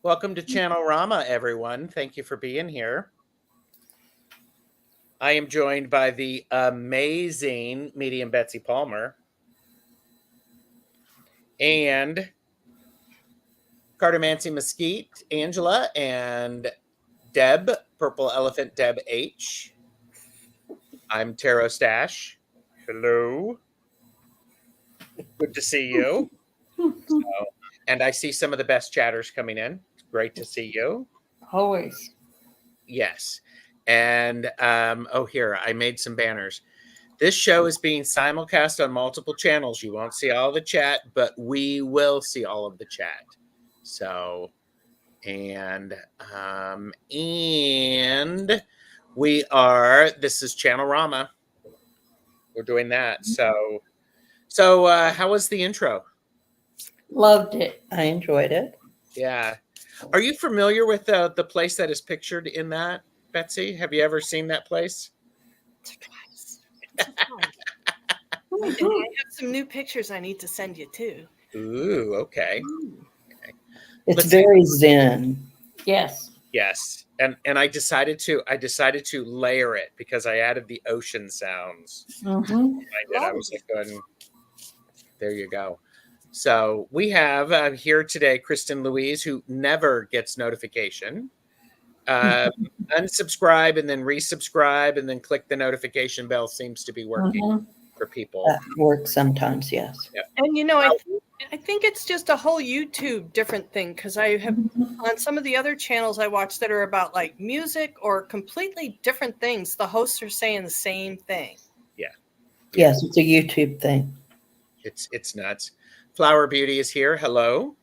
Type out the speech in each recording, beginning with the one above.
Welcome to Channelrama, everyone. Thank you for being here. I am joined by the amazing medium Betsy Palmer and Cartomancy Mesquite, Angela, and Deb, Purple Elephant Deb H. I'm Taro Stash. Hello. Good to see you. And I see some of the best chatters coming in. Great to see you. Always. Yes. And here, I made some banners. This show is being simulcast on multiple channels. You won't see all the chat, but we will see all of the chat. So, and this is Channelrama. We're doing that. So how was the intro? Loved it. I enjoyed it. Yeah. Are you familiar with the place that is pictured in that, Betsy? Have you ever seen that place? Twice. I have some new pictures I need to send you too. Ooh, okay. It's very zen. Yes. Yes. And I decided to layer it because I added the ocean sounds. I was like going, there you go. So we have here today Kristen Louise, who never gets notification. Unsubscribe and then resubscribe and then click the notification bell seems to be working for people. That works sometimes, yes. Yep. And I think it's just a whole YouTube different thing because I have on some of the other channels I watch that are about like music or completely different things. The hosts are saying the same thing. Yeah. Yes, it's a YouTube thing. It's nuts. Flower Beauty is here. Hello.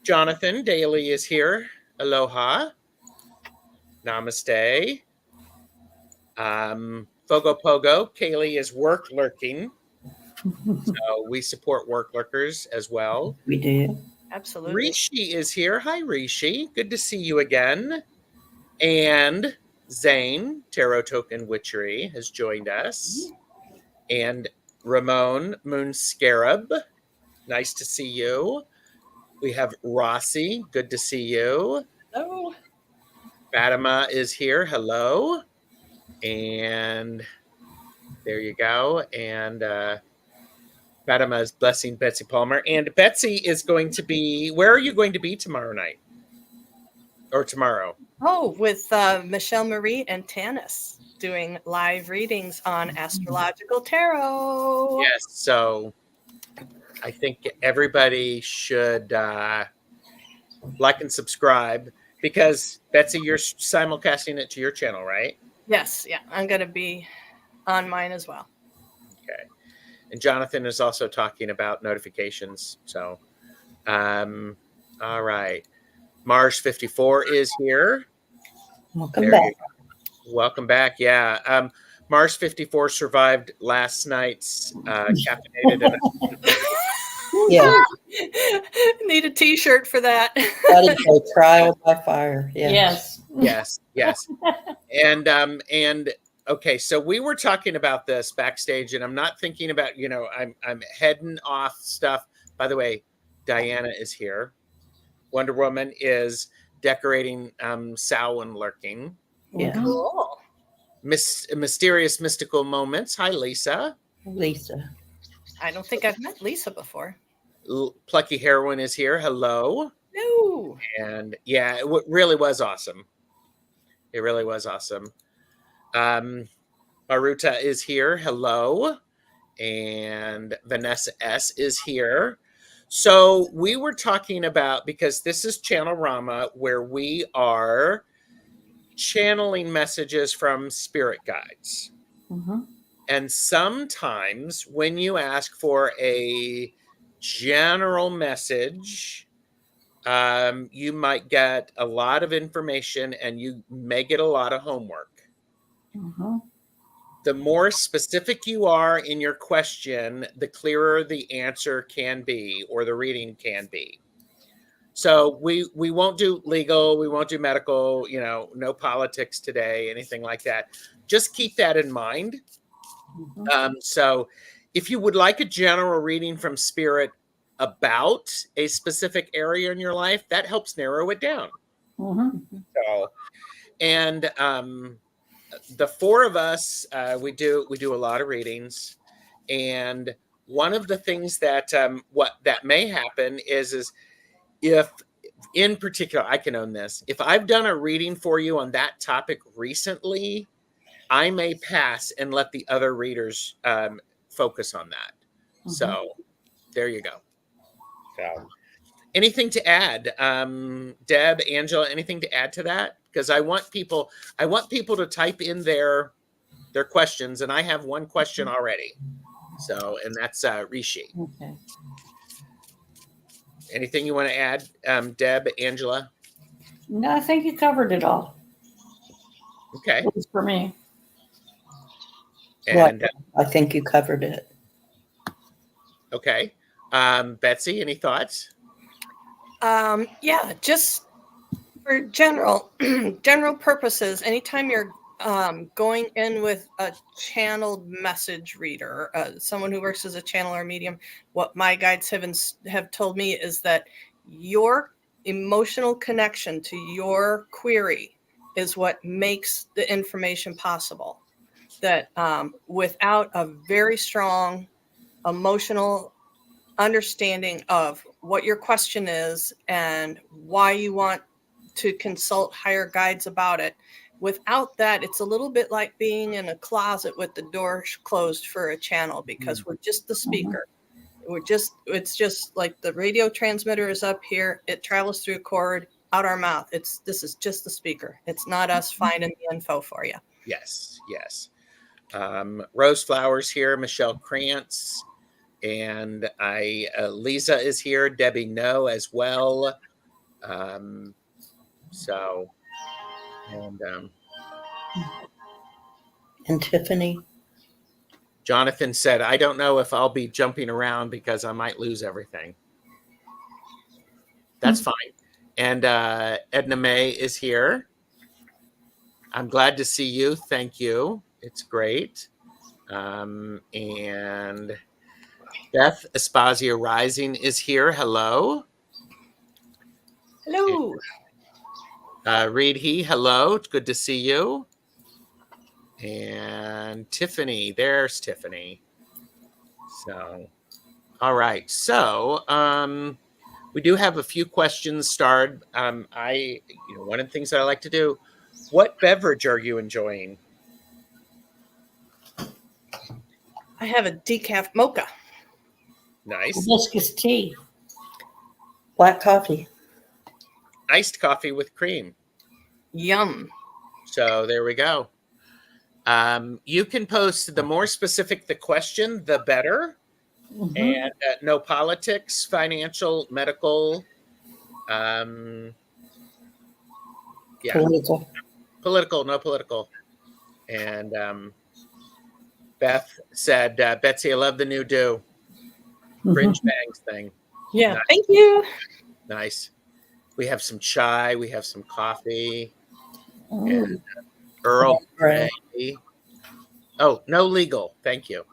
Jonathan Daly is here. Aloha. Namaste. Fogo Pogo. Kaylee is work lurking. So we support work lurkers as well. We do. Absolutely. Rishi is here. Hi, Rishi. Good to see you again. And Zane, Tarot Token Witchery, has joined us. And Ramon Moon Scarab. Nice to see you. We have Rossi. Good to see you. Hello. Fatima is here. Hello. And there you go. And Fatima is blessing Betsy Palmer. And Betsy is going to be, where are you going to be tomorrow night? Or tomorrow? Oh, with Michelle Marie and Tanis doing live readings on astrological tarot. Yes. So I think everybody should like and subscribe because Betsy, you're simulcasting it to your channel, right? Yes. Yeah. I'm going to be on mine as well. Okay. And Jonathan is also talking about notifications. So, all right. Mars 54 is here. Welcome back. Welcome back. Yeah. Mars 54 survived last night's caffeinated. Yeah. Need a t-shirt for that. That is a trial by fire. Yes. Yes. And okay, so we were talking about this backstage, and I'm not thinking about, I'm heading off stuff. By the way, Diana is here. Wonder Woman is decorating Samhain lurking. Yeah. Cool. Mysterious mystical moments. Hi, Lisa. Lisa. I don't think I've met Lisa before. Plucky Heroine is here. Hello. No. And yeah, it really was awesome. It really was awesome. Maruta is here. Hello. And Vanessa S is here. So we were talking about, because this is Channelrama, where we are channeling messages from spirit guides. And sometimes when you ask for a general message, you might get a lot of information and you may get a lot of homework. The more specific you are in your question, the clearer the answer can be, or the reading can be. So we won't do legal, we won't do medical, no politics today, anything like that. Just keep that in mind. So if you would like a general reading from Spirit, about a specific area in your life, that helps narrow it down. So, and the four of us, we do a lot of readings, and one of the things that what that may happen is if, in particular, I can own this. If I've done a reading for you on that topic recently, I may pass and let the other readers focus on that. So there you go. So anything to add, Deb, Angela, anything to add to that? Because I want people to type in their questions, and I have one question already. So, and that's Rishi. Okay. Anything you want to add, Deb, Angela? No, I think you covered it all. Okay. At least for me. And I think you covered it. okay. Betsy, any thoughts? Yeah, just for general purposes, anytime you're going in with a channeled message reader, someone who works as a channel or medium, what my guides have told me is that your emotional connection to your query is what makes the information possible. That without a very strong emotional understanding of what your question is and why you want to consult higher guides about it, without that, it's a little bit like being in a closet with the door closed for a channel, because we're just the speaker. It's just like the radio transmitter is up here, it travels through a cord out our mouth. This is just the speaker. It's not us finding the info for you. Yes. Rose Flowers here, Michelle Krantz, and Lisa is here, Debbie No as well. So, And Tiffany. Jonathan said, I don't know if I'll be jumping around because I might lose everything. That's fine. And Edna May is here. I'm glad to see you. Thank you. It's great. And Beth Espasia Rising is here. Hello. Hello. Reed He, hello. It's good to see you. And Tiffany, there's Tiffany. So, all right. So, we do have a few questions starred. One of the things that I like to do, what beverage are you enjoying? I have a decaf mocha. Nice. Hibiscus tea. Black coffee. Iced coffee with cream. Yum. So there we go. You can post, the more specific the question, the better. And no politics, financial, medical, political, no political. And Beth said, Betsy, I love the new do. Fringe bangs thing. Yeah, nice. Thank you. Nice. We have some chai, we have some coffee, and Earl Grey. Oh, no legal. Thank you.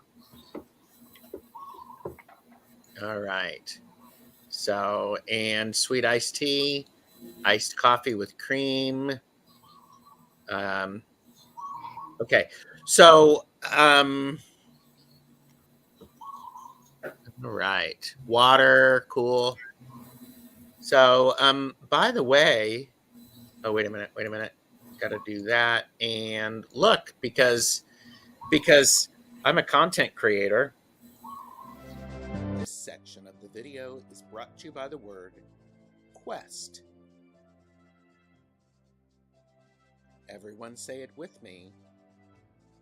All right. So, and sweet iced tea, iced coffee with cream. Okay. So, all right. Water, cool. So, by the way, oh, wait a minute. Got to do that. And look, because I'm a content creator. This section of the video is brought to you by the word quest. Everyone say it with me.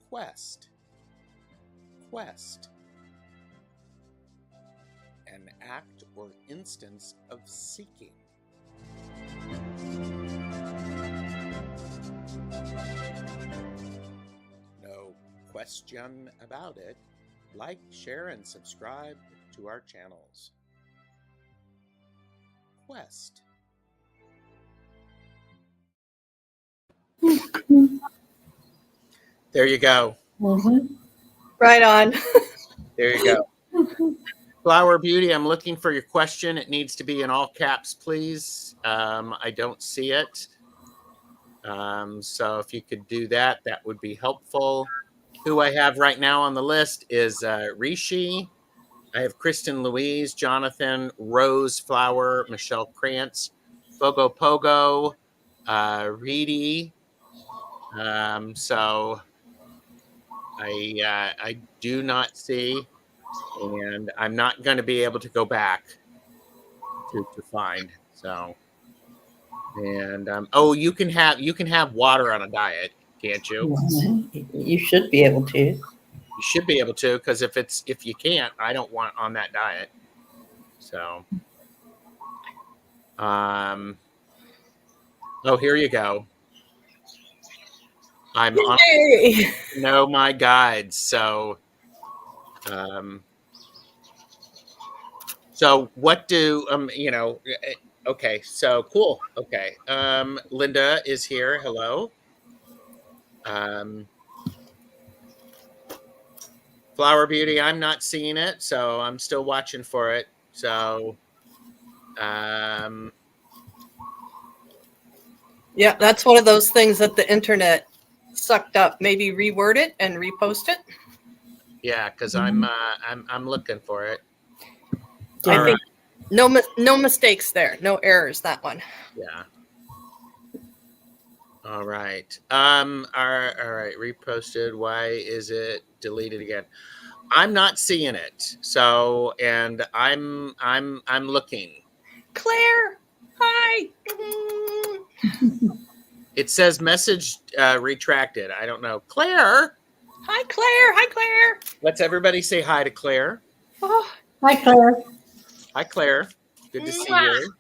Quest. Quest. An act or instance of seeking. No question about it. Like, share, and subscribe to our channels. Quest. There you go. Right on. There you go. Flower Beauty, I'm looking for your question. It needs to be in all caps, please. I don't see it. So if you could do that, that would be helpful. Who I have right now on the list is Rishi. I have Kristen Louise, Jonathan, Rose Flower, Michelle Krantz, Fogo Pogo, Reedy. So I do not see, and I'm not going to be able to go back to find. So, and oh, you can have water on a diet, can't you? You should be able to. You should be able to, because if you can't, I don't want on that diet. So, oh, here you go. I'm on know my guides. So so what do okay, so cool. Okay. Linda is here. Hello. Flower Beauty, I'm not seeing it, so I'm still watching for it. So Yeah, that's one of those things that the internet sucked up. Maybe reword it and repost it. yeah, because I'm looking for it. I think no mistakes there, no errors. That one. Yeah. All right. All right. Reposted. Why is it deleted again? I'm not seeing it. So, and I'm looking. Claire, hi. It says message retracted. I don't know. Claire. Hi, Claire. Hi, Claire. Let's everybody say hi to Claire. Oh, Hi, Claire. Hi, Claire. Good to see you.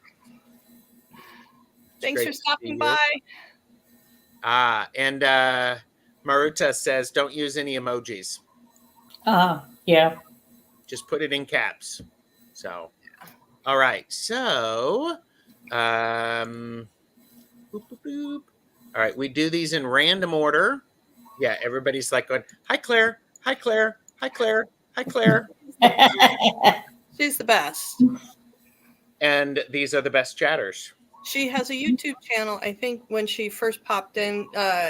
Thanks for stopping by. And Maruta says, don't use any emojis. Yeah. Just put it in caps. So, all right. So, boop, boop, boop. All right. We do these in random order. Yeah. Everybody's like going, hi, Claire. Hi, Claire. Hi, Claire. Hi, Claire. She's the best. And these are the best chatters. She has a YouTube channel. I think when she first popped in,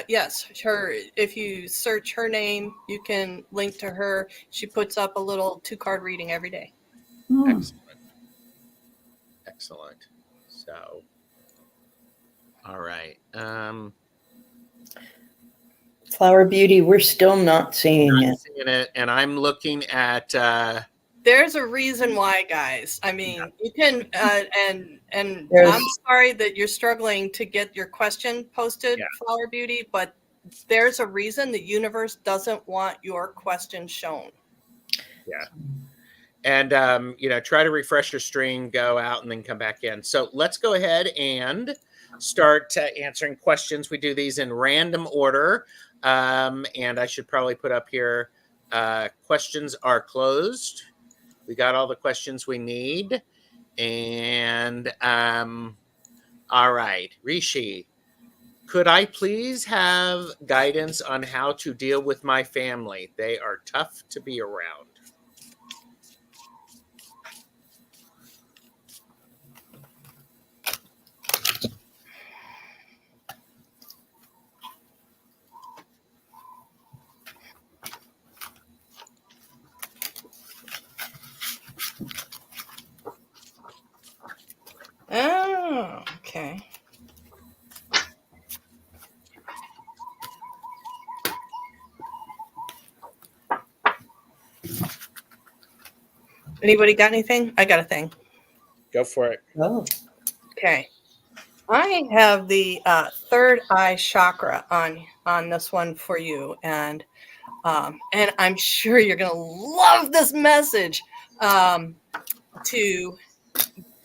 yes, her. If you search her name, you can link to her. She puts up a little 2-card reading every day. Excellent. Excellent. So, all right. Flower Beauty, we're still not seeing it. Seeing it, and I'm looking at. There's a reason why, guys. I mean, you can, and I'm sorry that you're struggling to get your question posted, Flower Beauty, but there's a reason the universe doesn't want your question shown. Yeah. And, try to refresh your stream, go out, and then come back in. So let's go ahead and start answering questions. We do these in random order. And I should probably put up here, questions are closed. We got all the questions we need. And, all right, Rishi, could I please have guidance on how to deal with my family? They are tough to be around. Oh, okay. Anybody got anything? I got a thing. Go for it. Oh. Okay. I have the third eye chakra on this one for you, and I'm sure you're gonna love this message. To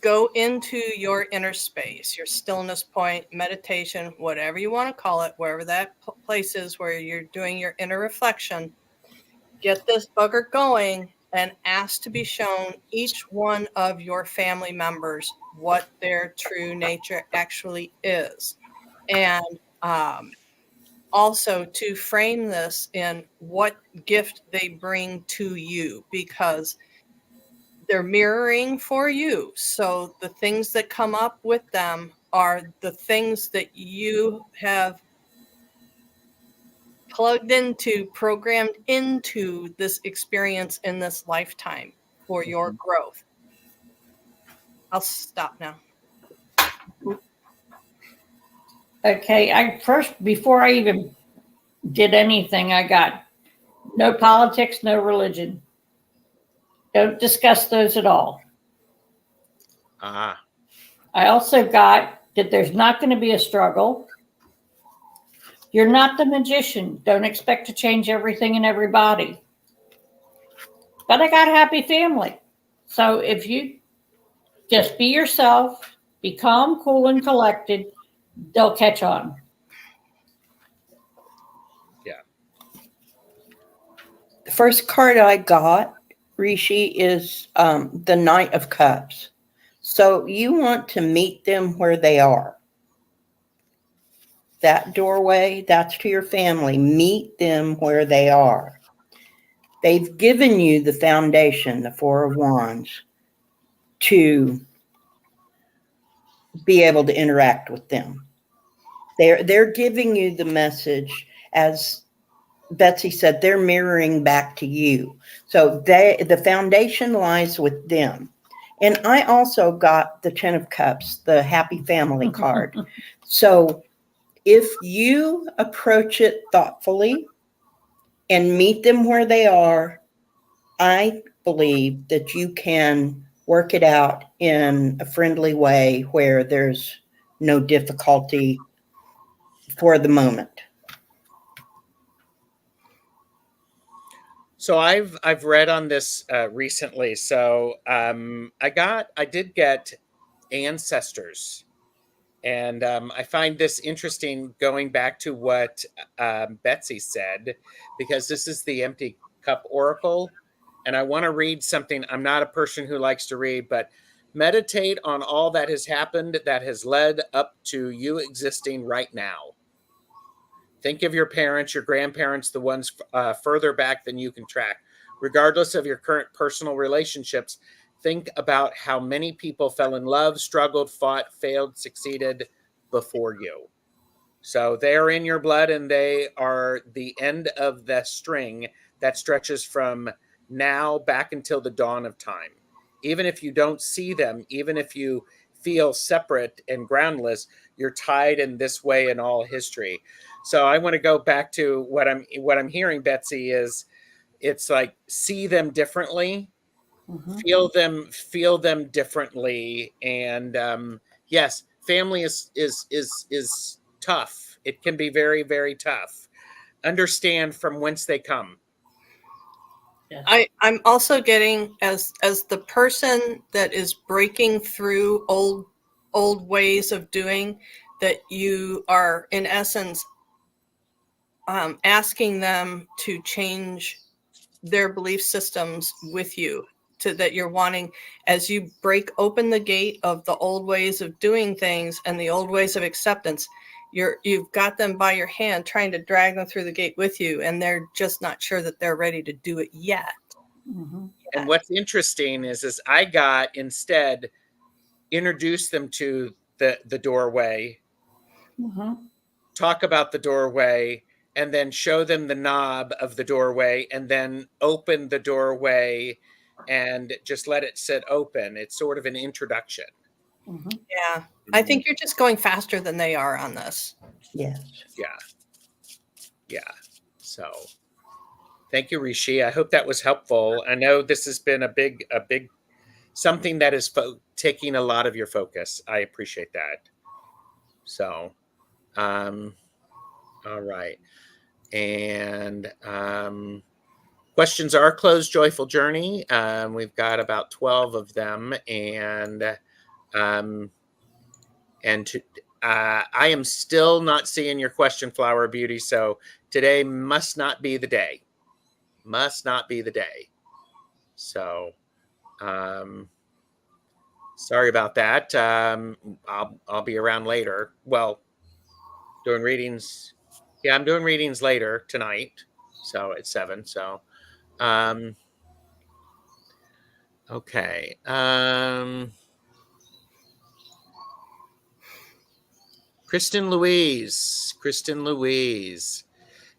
go into your inner space, your stillness point, meditation, whatever you want to call it, wherever that place is where you're doing your inner reflection. Get this bugger going and ask to be shown each one of your family members what their true nature actually is. And also to frame this in what gift they bring to you, because they're mirroring for you. So the things that come up with them are the things that you have plugged into, programmed into this experience in this lifetime for your growth. I'll stop now. Okay, before I even did anything, I got no politics, no religion. Don't discuss those at all. Ah, I also got that there's not going to be a struggle. You're not the magician. Don't expect to change everything and everybody. But I got a happy family. So if you just be yourself, be calm, cool, and collected, they'll catch on. yeah. The first card I got, Rishi, is the Knight of Cups. So you want to meet them where they are. That doorway, that's to your family. Meet them where they are. They've given you the foundation, the Four of Wands, to be able to interact with them. They're giving you the message, as Betsy said, they're mirroring back to you. So the foundation lies with them. And I also got the Ten of Cups, the Happy Family card. So if you approach it thoughtfully and meet them where they are, I believe that you can work it out in a friendly way where there's no difficulty for the moment. So I've read on this recently. So I did get ancestors, and I find this interesting, going back to what Betsy said, because this is the Empty Cup Oracle, and I want to read something. I'm not a person who likes to read, but meditate on all that has happened that has led up to you existing right now. Think of your parents, your grandparents, the ones further back than you can track. Regardless of your current personal relationships, think about how many people fell in love, struggled, fought, failed, succeeded before you. So they're in your blood, and they are the end of the string that stretches from now back until the dawn of time. Even if you don't see them, even if you feel separate and groundless, you're tied in this way in all history. So I want to go back to what I'm hearing, Betsy, is it's like see them differently, Mhm. feel them differently, and yes, family is tough. It can be very, very tough. Understand from whence they come. Yes. I'm also getting, as the person that is breaking through old ways of doing, that you are in essence asking them to change their belief systems with you, to that you're wanting, as you break open the gate of the old ways of doing things and the old ways of acceptance, you've got them by your hand trying to drag them through the gate with you, and they're just not sure that they're ready to do it yet. Mhm. And what's interesting is I got instead introduce them to the doorway, Mhm. talk about the doorway, and then show them the knob of the doorway, and then open the doorway and just let it sit open. It's sort of an introduction. Mhm. Yeah, I think you're just going faster than they are on this. Yes. Yeah. Yeah. So thank you, Rishi. I hope that was helpful. I know this has been a big something that is taking a lot of your focus. I appreciate that. So, all right. And questions are closed, Joyful Journey. We've got about 12 of them. Um, and I am still not seeing your question, Flower Beauty. So today must not be the day. Must not be the day. So, sorry about that. I'll be around later. Well, doing readings. Yeah, I'm doing readings later tonight. So at 7. So, um, Okay. Kristen Louise.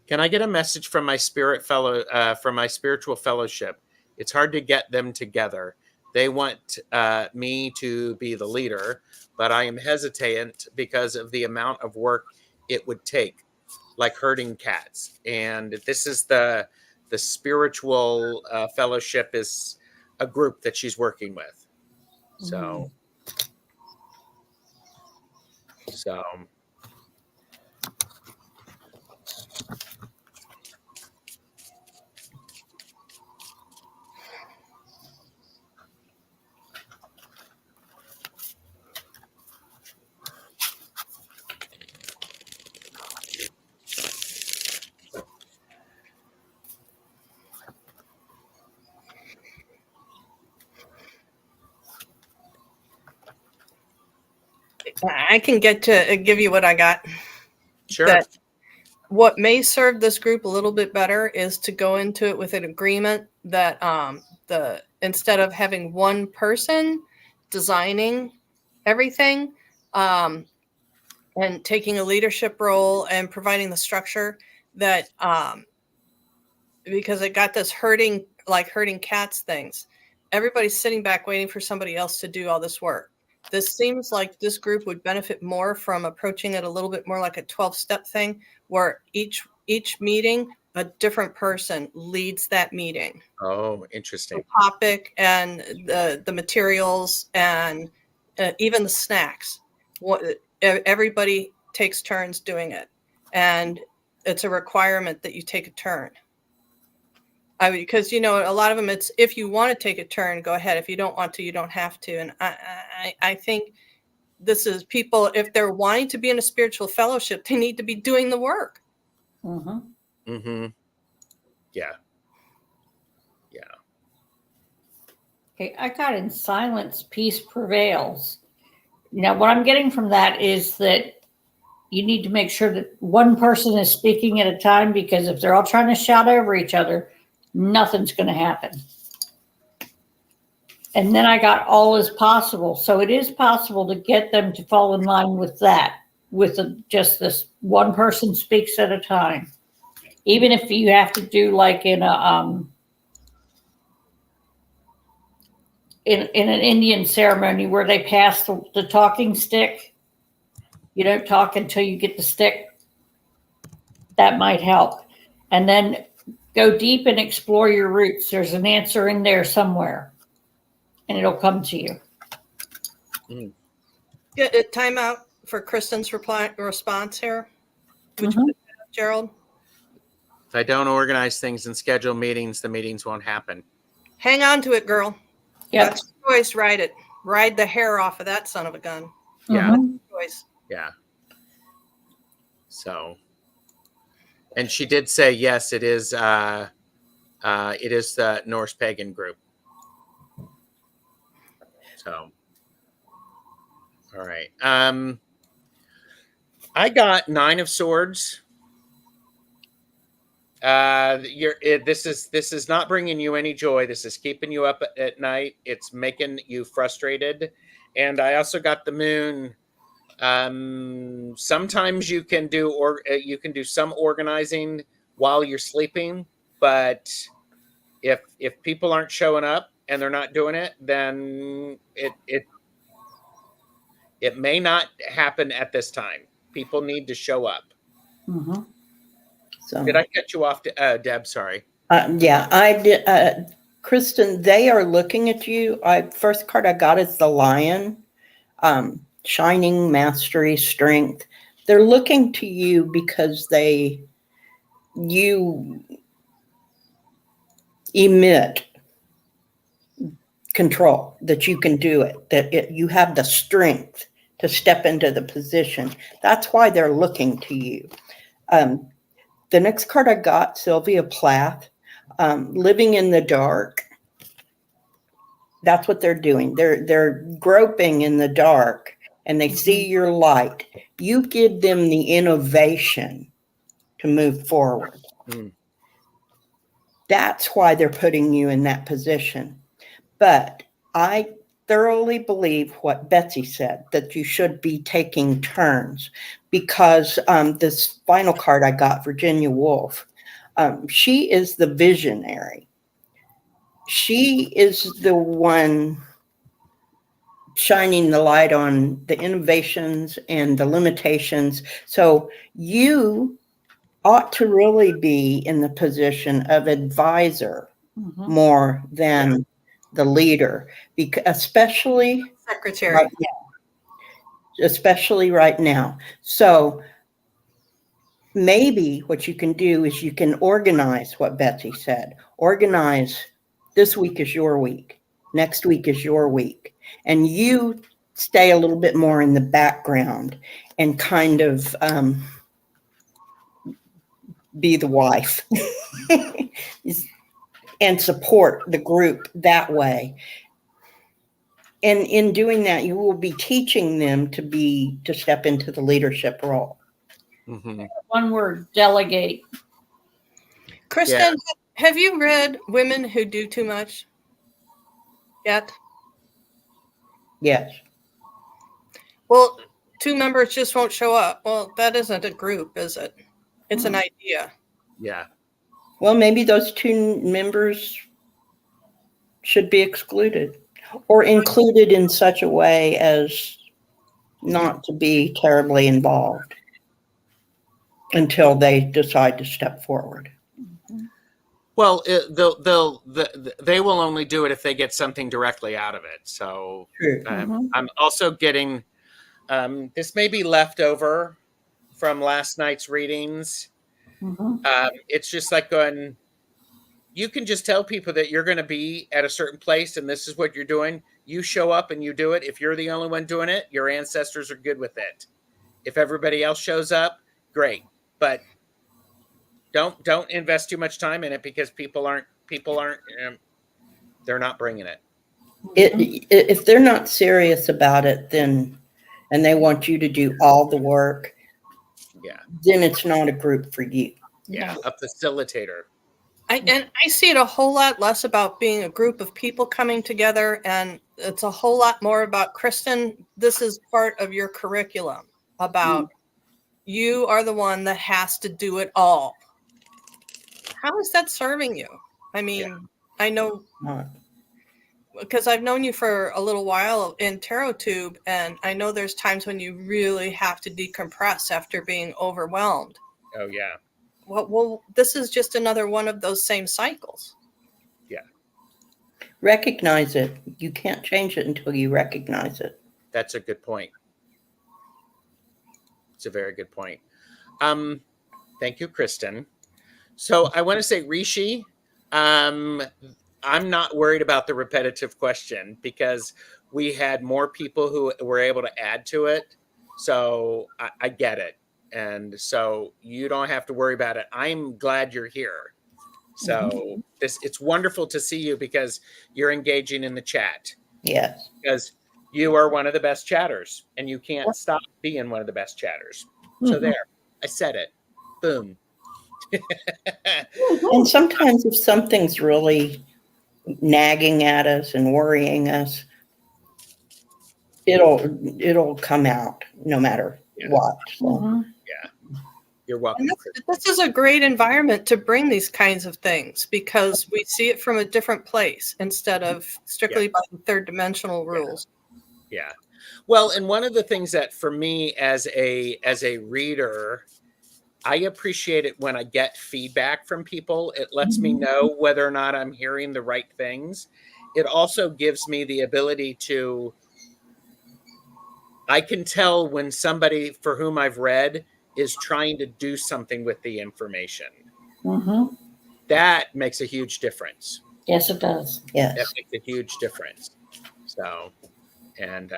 Can I get a message from my from my spiritual fellowship? It's hard to get them together. They want me to be the leader, but I am hesitant because of the amount of work it would take, like herding cats. And this is the spiritual fellowship is a group that she's working with. So, so I can get to give you what I got. sure. That what may serve this group a little bit better is to go into it with an agreement that the instead of having one person designing everything and taking a leadership role and providing the structure, that because it got this herding cats things, everybody's sitting back waiting for somebody else to do all this work. This seems like this group would benefit more from approaching it a little bit more like a 12-step thing, where each meeting a different person leads that meeting. Oh, interesting. The topic and the materials and even the snacks. Everybody takes turns doing it, and it's a requirement that you take a turn. Because a lot of them, it's if you want to take a turn, go ahead. If you don't want to, you don't have to. And I think this is people, if they're wanting to be in a spiritual fellowship, they need to be doing the work. Yeah. Okay, I got in silence, peace prevails. Now, what I'm getting from that is that you need to make sure that one person is speaking at a time, because if they're all trying to shout over each other, nothing's going to happen. And then I got all is possible. So it is possible to get them to fall in line with that, with just this one person speaks at a time. Even if you have to do like in a in an Indian ceremony where they pass the talking stick, you don't talk until you get the stick. That might help. And then go deep and explore your roots. There's an answer in there somewhere, and it'll come to you. Get a timeout for Kristen's response here. Which Gerald? If I don't organize things and schedule meetings, the meetings won't happen. Hang on to it, girl. Yep. That's your choice. Ride it. Ride the hair off of that son of a gun. Yeah. That's your choice. Yeah. So, and she did say, yes, it is the Norse pagan group. So, all right. I got 9 of Swords. This is not bringing you any joy. This is keeping you up at night. It's making you frustrated. And I also got the Moon. Sometimes you can do some organizing while you're sleeping, but if people aren't showing up and they're not doing it, then it may not happen at this time. People need to show up. So, did I cut you off, Deb? Sorry. Yeah, I did. Kristen, they are looking at you. First card I got is the Lion. Shining, mastery, strength. They're looking to you because you emit control, that you can do it, that you have the strength to step into the position. That's why they're looking to you. The next card I got, Sylvia Plath, living in the dark. That's what they're doing. They're groping in the dark, and they see your light. You give them the innovation to move forward. That's why they're putting you in that position. But I thoroughly believe what Betsy said, that you should be taking turns, because this final card I got, Virginia Woolf, she is the visionary. She is the one shining the light on the innovations and the limitations. So you ought to really be in the position of advisor more than the leader, because especially Secretary. right now, especially right now. So maybe what you can do is you can organize what Betsy said. Organize, this week is your week, next week is your week, and you stay a little bit more in the background and kind of be the wife and support the group that way. And in doing that, you will be teaching them to step into the leadership role. Mm-hmm. One word, delegate. Kristen, have you read Women Who Do Too Much yet? Yes. Well, 2 members just won't show up. Well, that isn't a group, is it? It's an idea. Yeah. Well, maybe those 2 members should be excluded or included in such a way as not to be terribly involved until they decide to step forward. Well, they will only do it if they get something directly out of it. So True. I'm also getting, this may be leftover from last night's readings. It's just like going, you can just tell people that you're going to be at a certain place and this is what you're doing. You show up and you do it. If you're the only one doing it, your ancestors are good with it. If everybody else shows up, great. But don't invest too much time in it, because people aren't they're not bringing it. If they're not serious about it, then, and they want you to do all the work, then it's not a group for you. Yeah, a facilitator. I see it a whole lot less about being a group of people coming together, and it's a whole lot more about, Kristen, this is part of your curriculum, about you are the one that has to do it all. How is that serving you? I mean, I know, because I've known you for a little while in Tarot Tube, and I know there's times when you really have to decompress after being overwhelmed. Oh, yeah. Well, this is just another one of those same cycles. Yeah. Recognize it. You can't change it until you recognize it. That's a good point. It's a very good point. Thank you, Kristen. So I want to say, Rishi, I'm not worried about the repetitive question, because we had more people who were able to add to it. So I get it. And so you don't have to worry about it. I'm glad you're here. So it's wonderful to see you, because you're engaging in the chat. Yes. Because you are one of the best chatters, and you can't stop being one of the best chatters. So there, I said it. Boom. And sometimes if something's really nagging at us and worrying us, it'll come out no matter what. So. You're welcome. This is a great environment to bring these kinds of things, because we see it from a different place instead of strictly by the third dimensional rules. Yeah. Well, and one of the things that for me as a reader, I appreciate it when I get feedback from people. It lets me know whether or not I'm hearing the right things. It also gives me the ability to, I can tell when somebody for whom I've read is trying to do something with the information. That makes a huge difference. Yes, it does. Yes. That makes a huge difference. So, and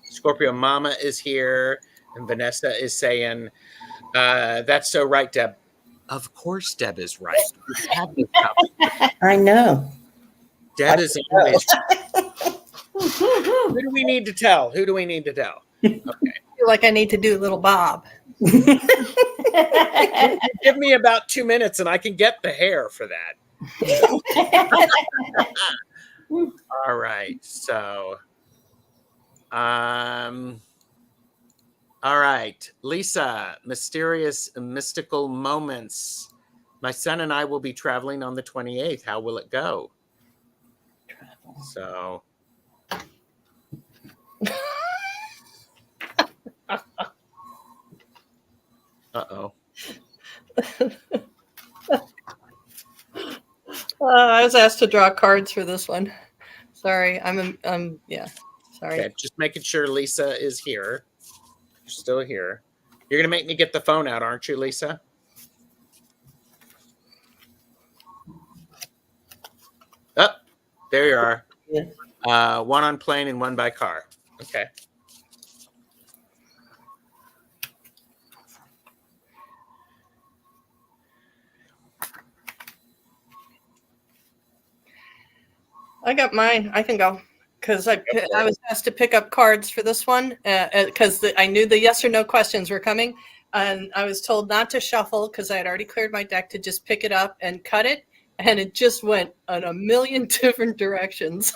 Scorpio Mama is here, and Vanessa is saying, that's so right, Deb. Of course Deb is right. I know. Deb is always. Who do we need to tell? Who do we need to tell? Okay. I feel like I need to do little Bob. Give me about 2 minutes and I can get the hair for that. All right. So, all right, Lisa, mysterious and mystical moments. My son and I will be traveling on the 28th. How will it go? Travel. So, uh-oh. I was asked to draw cards for this one. Sorry, yeah. Sorry. Okay, just making sure Lisa is here. You're still here. You're gonna make me get the phone out, aren't you, Lisa? Oh, there you are. Yes. One on plane and one by car. Okay. I got mine. I can go because I was asked to pick up cards for this one because I knew the yes or no questions were coming, and I was told not to shuffle because I had already cleared my deck to just pick it up and cut it, and it just went in a million different directions.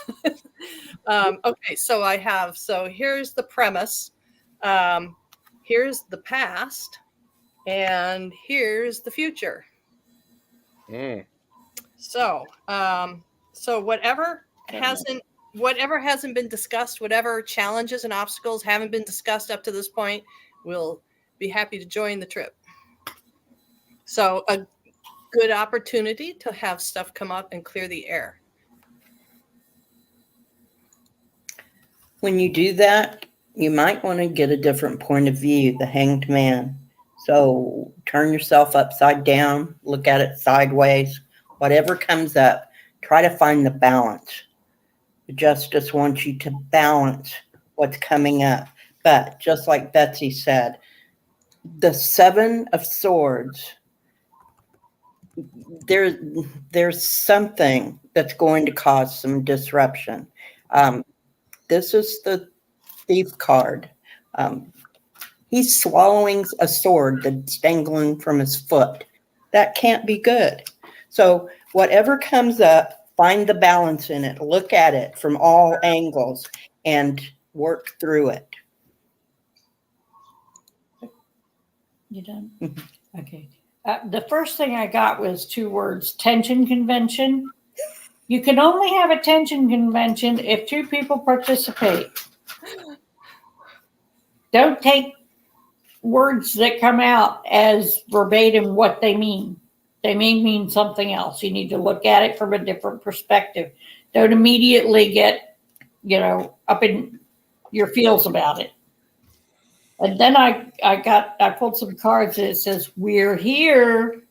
Okay, so here's the premise, here's the past, and here's the future. So whatever hasn't been discussed, whatever challenges and obstacles haven't been discussed up to this point, we'll be happy to join the trip. So a good opportunity to have stuff come up and clear the air. When you do that, you might want to get a different point of view, the Hanged Man. So turn yourself upside down, look at it sideways, whatever comes up, try to find the balance. The Justice wants you to balance what's coming up. But just like Betsy said, the Seven of Swords, there's something that's going to cause some disruption. This is the Thief card. He's swallowing a sword that's dangling from his foot. That can't be good. So whatever comes up, find the balance in it. Look at it from all angles and work through it. You done? Okay. The first thing I got was 2 words, tension convention. You can only have a tension convention if 2 people participate. Don't take words that come out as verbatim what they mean. They may mean something else. You need to look at it from a different perspective. Don't immediately get, up in your feels about it. And then I pulled some cards and it says, we're here.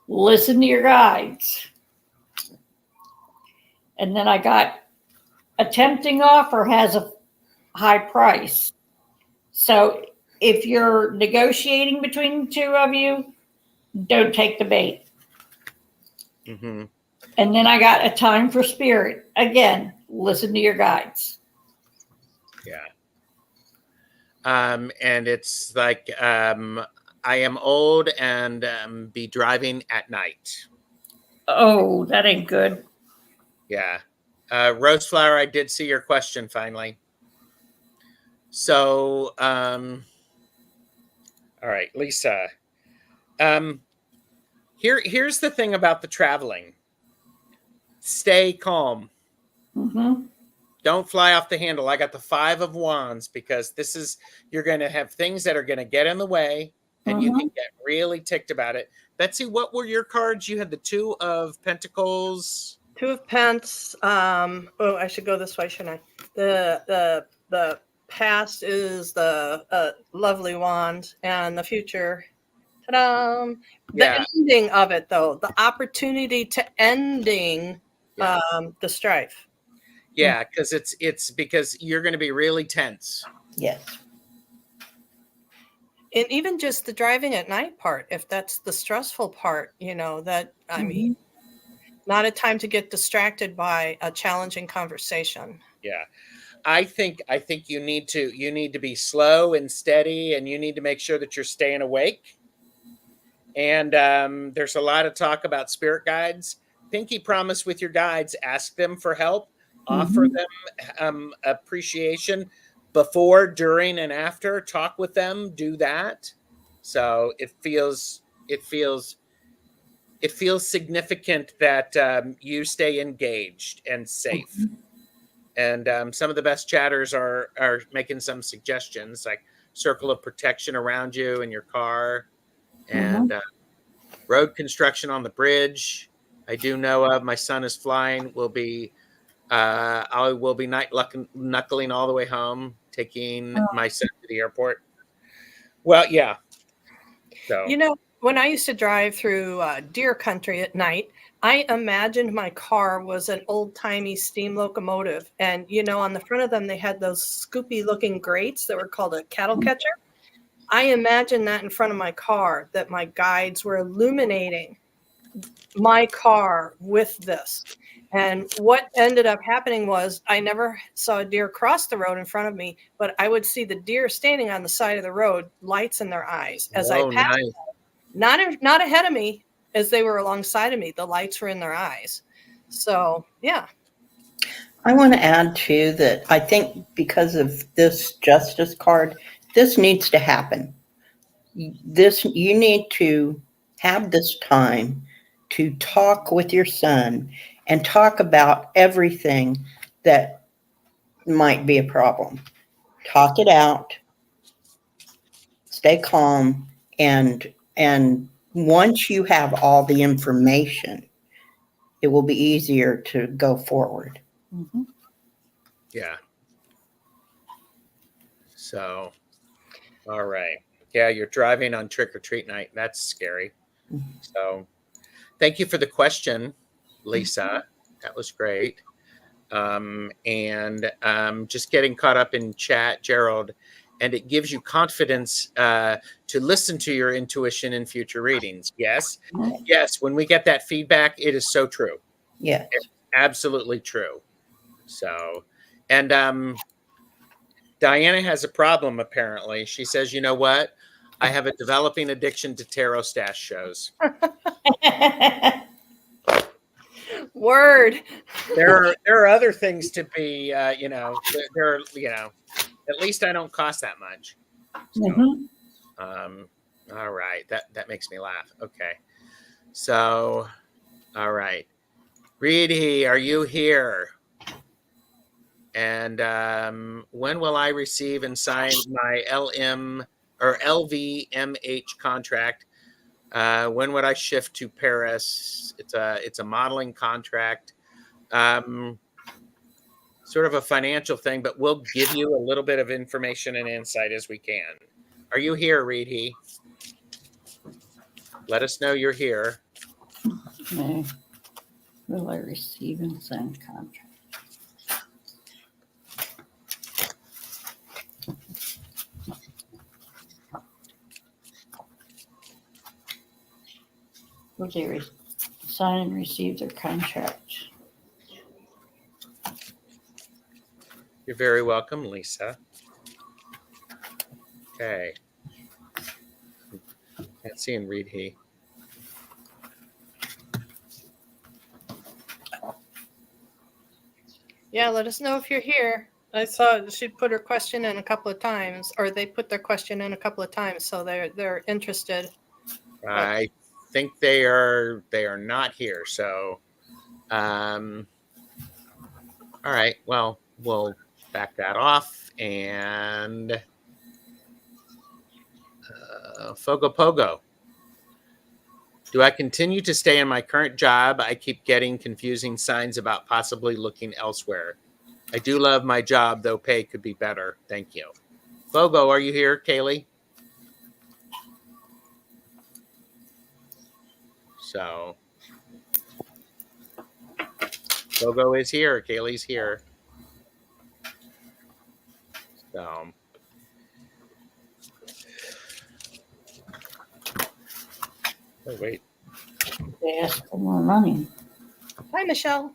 Listen to your guides. And then I got a tempting offer has a high price. So if you're negotiating between the 2 of you, don't take the bait. Mm-hmm. And then I got a time for spirit. Again, listen to your guides. Yeah. And it's like, I am old and be driving at night. Oh, that ain't good. Yeah. Roseflower, I did see your question finally. So, all right, Lisa. Here's the thing about the traveling. Stay calm. Mm-hmm. Don't fly off the handle. I got the 5 of Wands because you're going to have things that are going to get in the way and you can get really ticked about it. Betsy, what were your cards? You had the 2 of Pentacles. 2 of Pence. I should go this way, shouldn't I? The past is the lovely wand, and the future. Ta-da! The ending of it, though, the opportunity to ending the strife. Yeah, because it's because you're going to be really tense. Yes. And even just the driving at night part, if that's the stressful part, I mean, not a time to get distracted by a challenging conversation. Yeah. I think you need to be slow and steady, and you need to make sure that you're staying awake. And there's a lot of talk about spirit guides. pinky promise with your guides. Ask them for help. Offer them appreciation before, during, and after. Talk with them. Do that. So it feels significant that you stay engaged and safe. And some of the best chatters are making some suggestions, like circle of protection around you in your car, and road construction on the bridge. I do know of. My son is flying. I will be knuckling all the way home, taking my son to the airport. Well, yeah. So You know, when I used to drive through deer country at night, I imagined my car was an old-timey steam locomotive. And, you know, on the front of them, they had those scoopy-looking grates that were called a cattle catcher. I imagined that in front of my car, that my guides were illuminating my car with this. And what ended up happening was I never saw a deer cross the road in front of me, but I would see the deer standing on the side of the road, lights in their eyes as I passed. nice. Not ahead of me as they were alongside of me. The lights were in their eyes. So, yeah. I want to add too that I think because of this justice card, this needs to happen. You need to have this time to talk with your son and talk about everything that might be a problem. Talk it out, stay calm, and once you have all the information, it will be easier to go forward. Yeah. So, all right. Yeah, you're driving on trick or treat night. That's scary. So, thank you for the question, Lisa. That was great. And just getting caught up in chat, Gerald, and it gives you confidence to listen to your intuition in future readings. Yes. Yes. When we get that feedback, it is so true. Yes. It's absolutely true. So, and Diana has a problem, apparently. She says, you know what? I have a developing addiction to tarot stash shows. Word. There are other things to be, there are, at least I don't cost that much. So, all right. That makes me laugh. Okay. So, all right. Reedy, are you here? And when will I receive and sign my LM or LVMH contract? When would I shift to Paris? It's a modeling contract, sort of a financial thing, but we'll give you a little bit of information and insight as we can. Are you here, Reedy? Let us know you're here. Okay. Will I receive and sign contract? Will they sign and receive their contract? You're very welcome, Lisa. Okay. Can't see and read he. Yeah, let us know if you're here. I saw she put her question in a couple of times, or they put their question in a couple of times, so they're interested. I think they are not here. So, all right. Well, we'll back that off and Fogo Pogo. Do I continue to stay in my current job? I keep getting confusing signs about possibly looking elsewhere. I do love my job, though pay could be better. Thank you. Fogo, are you here, Kaylee? So, Fogo is here. Kaylee's here. So, oh, wait. They ask for more money. Hi, Michelle.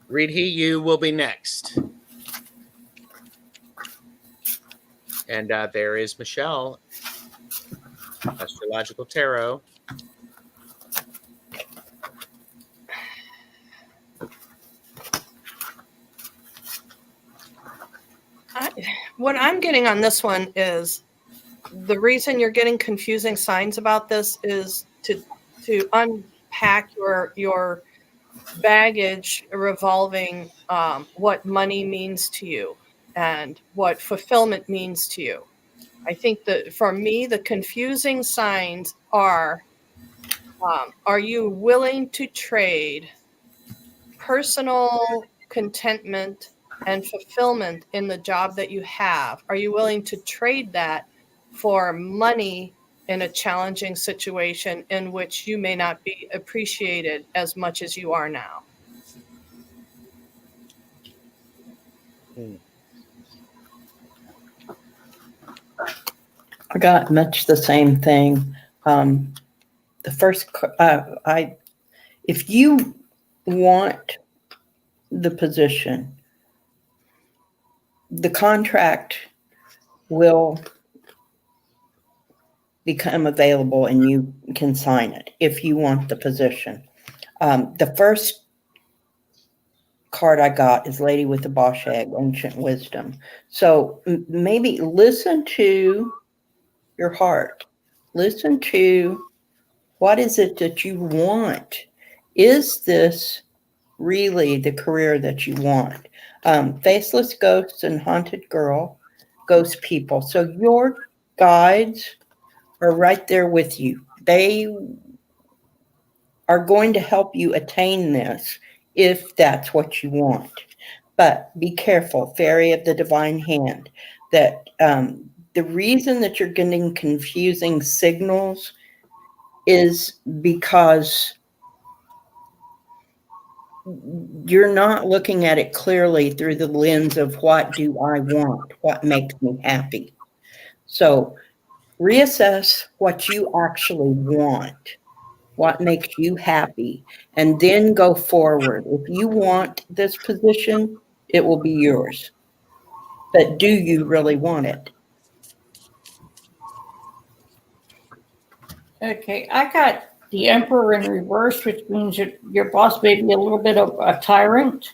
Reed, you will be next. And there is Michelle, Astrological Tarot. What I'm getting on this one is the reason you're getting confusing signs about this is to unpack your baggage revolving what money means to you and what fulfillment means to you. I think that for me, the confusing signs are you willing to trade personal contentment and fulfillment in the job that you have? Are you willing to trade that for money in a challenging situation in which you may not be appreciated as much as you are now? I got much the same thing. The first, if you want the position, the contract will become available and you can sign it if you want the position. The first card I got is Lady with the Bosh Egg, Ancient Wisdom. So maybe listen to your heart. Listen to what is it that you want? Is this really the career that you want? Faceless Ghosts and Haunted Girl, Ghost People. So your guides are right there with you. They are going to help you attain this if that's what you want. But be careful, Fairy of the Divine Hand, that the reason that you're getting confusing signals is because you're not looking at it clearly through the lens of what do I want, what makes me happy. So reassess what you actually want, what makes you happy, and then go forward. If you want this position, it will be yours. But do you really want it? Okay, I got the Emperor in reverse, which means your boss may be a little bit of a tyrant,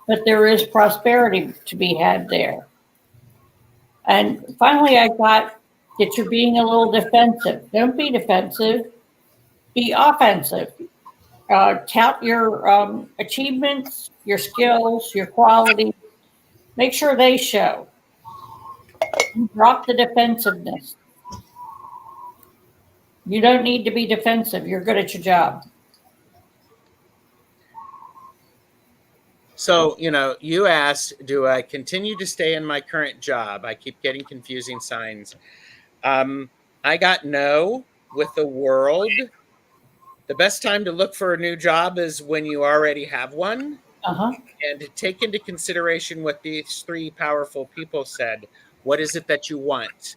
but there is prosperity to be had there. And finally, I got that you're being a little defensive. Don't be defensive, be offensive. Tout your achievements, your skills, your qualities. Make sure they show. Drop the defensiveness. You don't need to be defensive. You're good at your job. So, you asked, do I continue to stay in my current job? I keep getting confusing signs. I got no with the World. The best time to look for a new job is when you already have one. And to take into consideration what these three powerful people said. What is it that you want?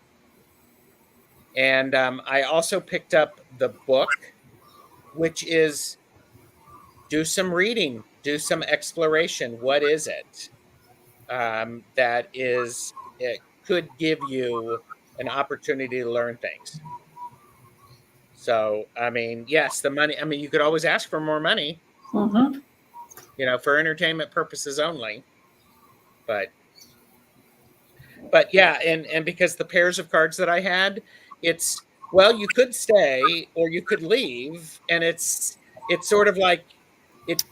And I also picked up the book, which is do some reading, do some exploration. What is it that it could give you an opportunity to learn things? So, yes, the money. You could always ask for more money, for entertainment purposes only. But yeah, and because the pairs of cards that I had, it's, well, you could stay or you could leave, and it's sort of like it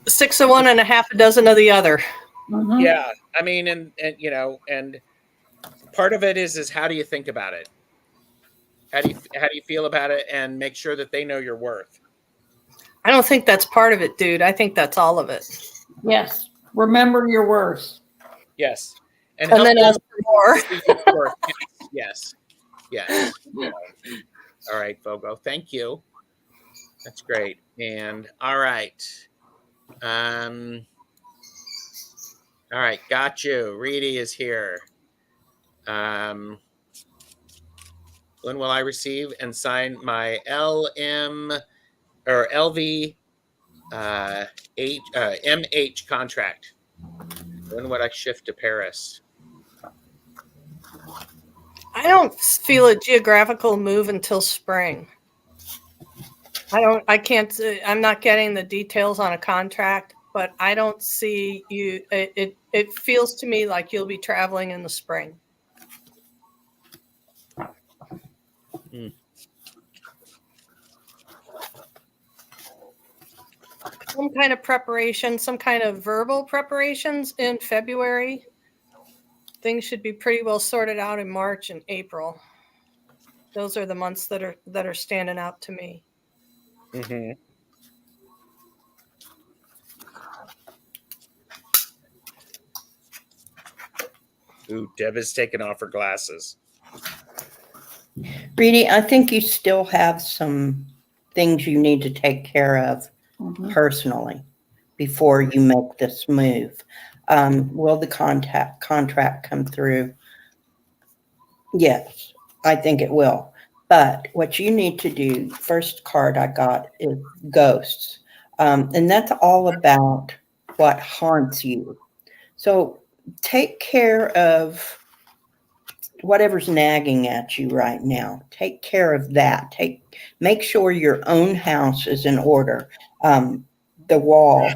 6 of one and a half a dozen of the other. Yeah, and part of it is how do you think about it? How do you feel about it, and make sure that they know your worth? I don't think that's part of it, dude. I think that's all of it. Yes. Remember your worth. Yes. And then ask for more. Yes. All right, Fogo. Thank you. That's great. And all right. All right, got you. Reedy is here. When will I receive and sign my LM or LV MH contract? When would I shift to Paris? I don't feel a geographical move until spring. I can't, I'm not getting the details on a contract, but I don't see you. It feels to me like you'll be traveling in the spring. Hmm. Some kind of preparation, some kind of verbal preparations in February. Things should be pretty well sorted out in March and April. Those are the months that are standing out to me. Mm-hmm. Ooh, Deb is taking off her glasses. Reedy, I think you still have some things you need to take care of personally before you make this move. Will the contract come through? Yes, I think it will. But what you need to do, first card I got is ghosts. And that's all about what haunts you. So take care of whatever's nagging at you right now. Take care of that. Make sure your own house is in order. The wall.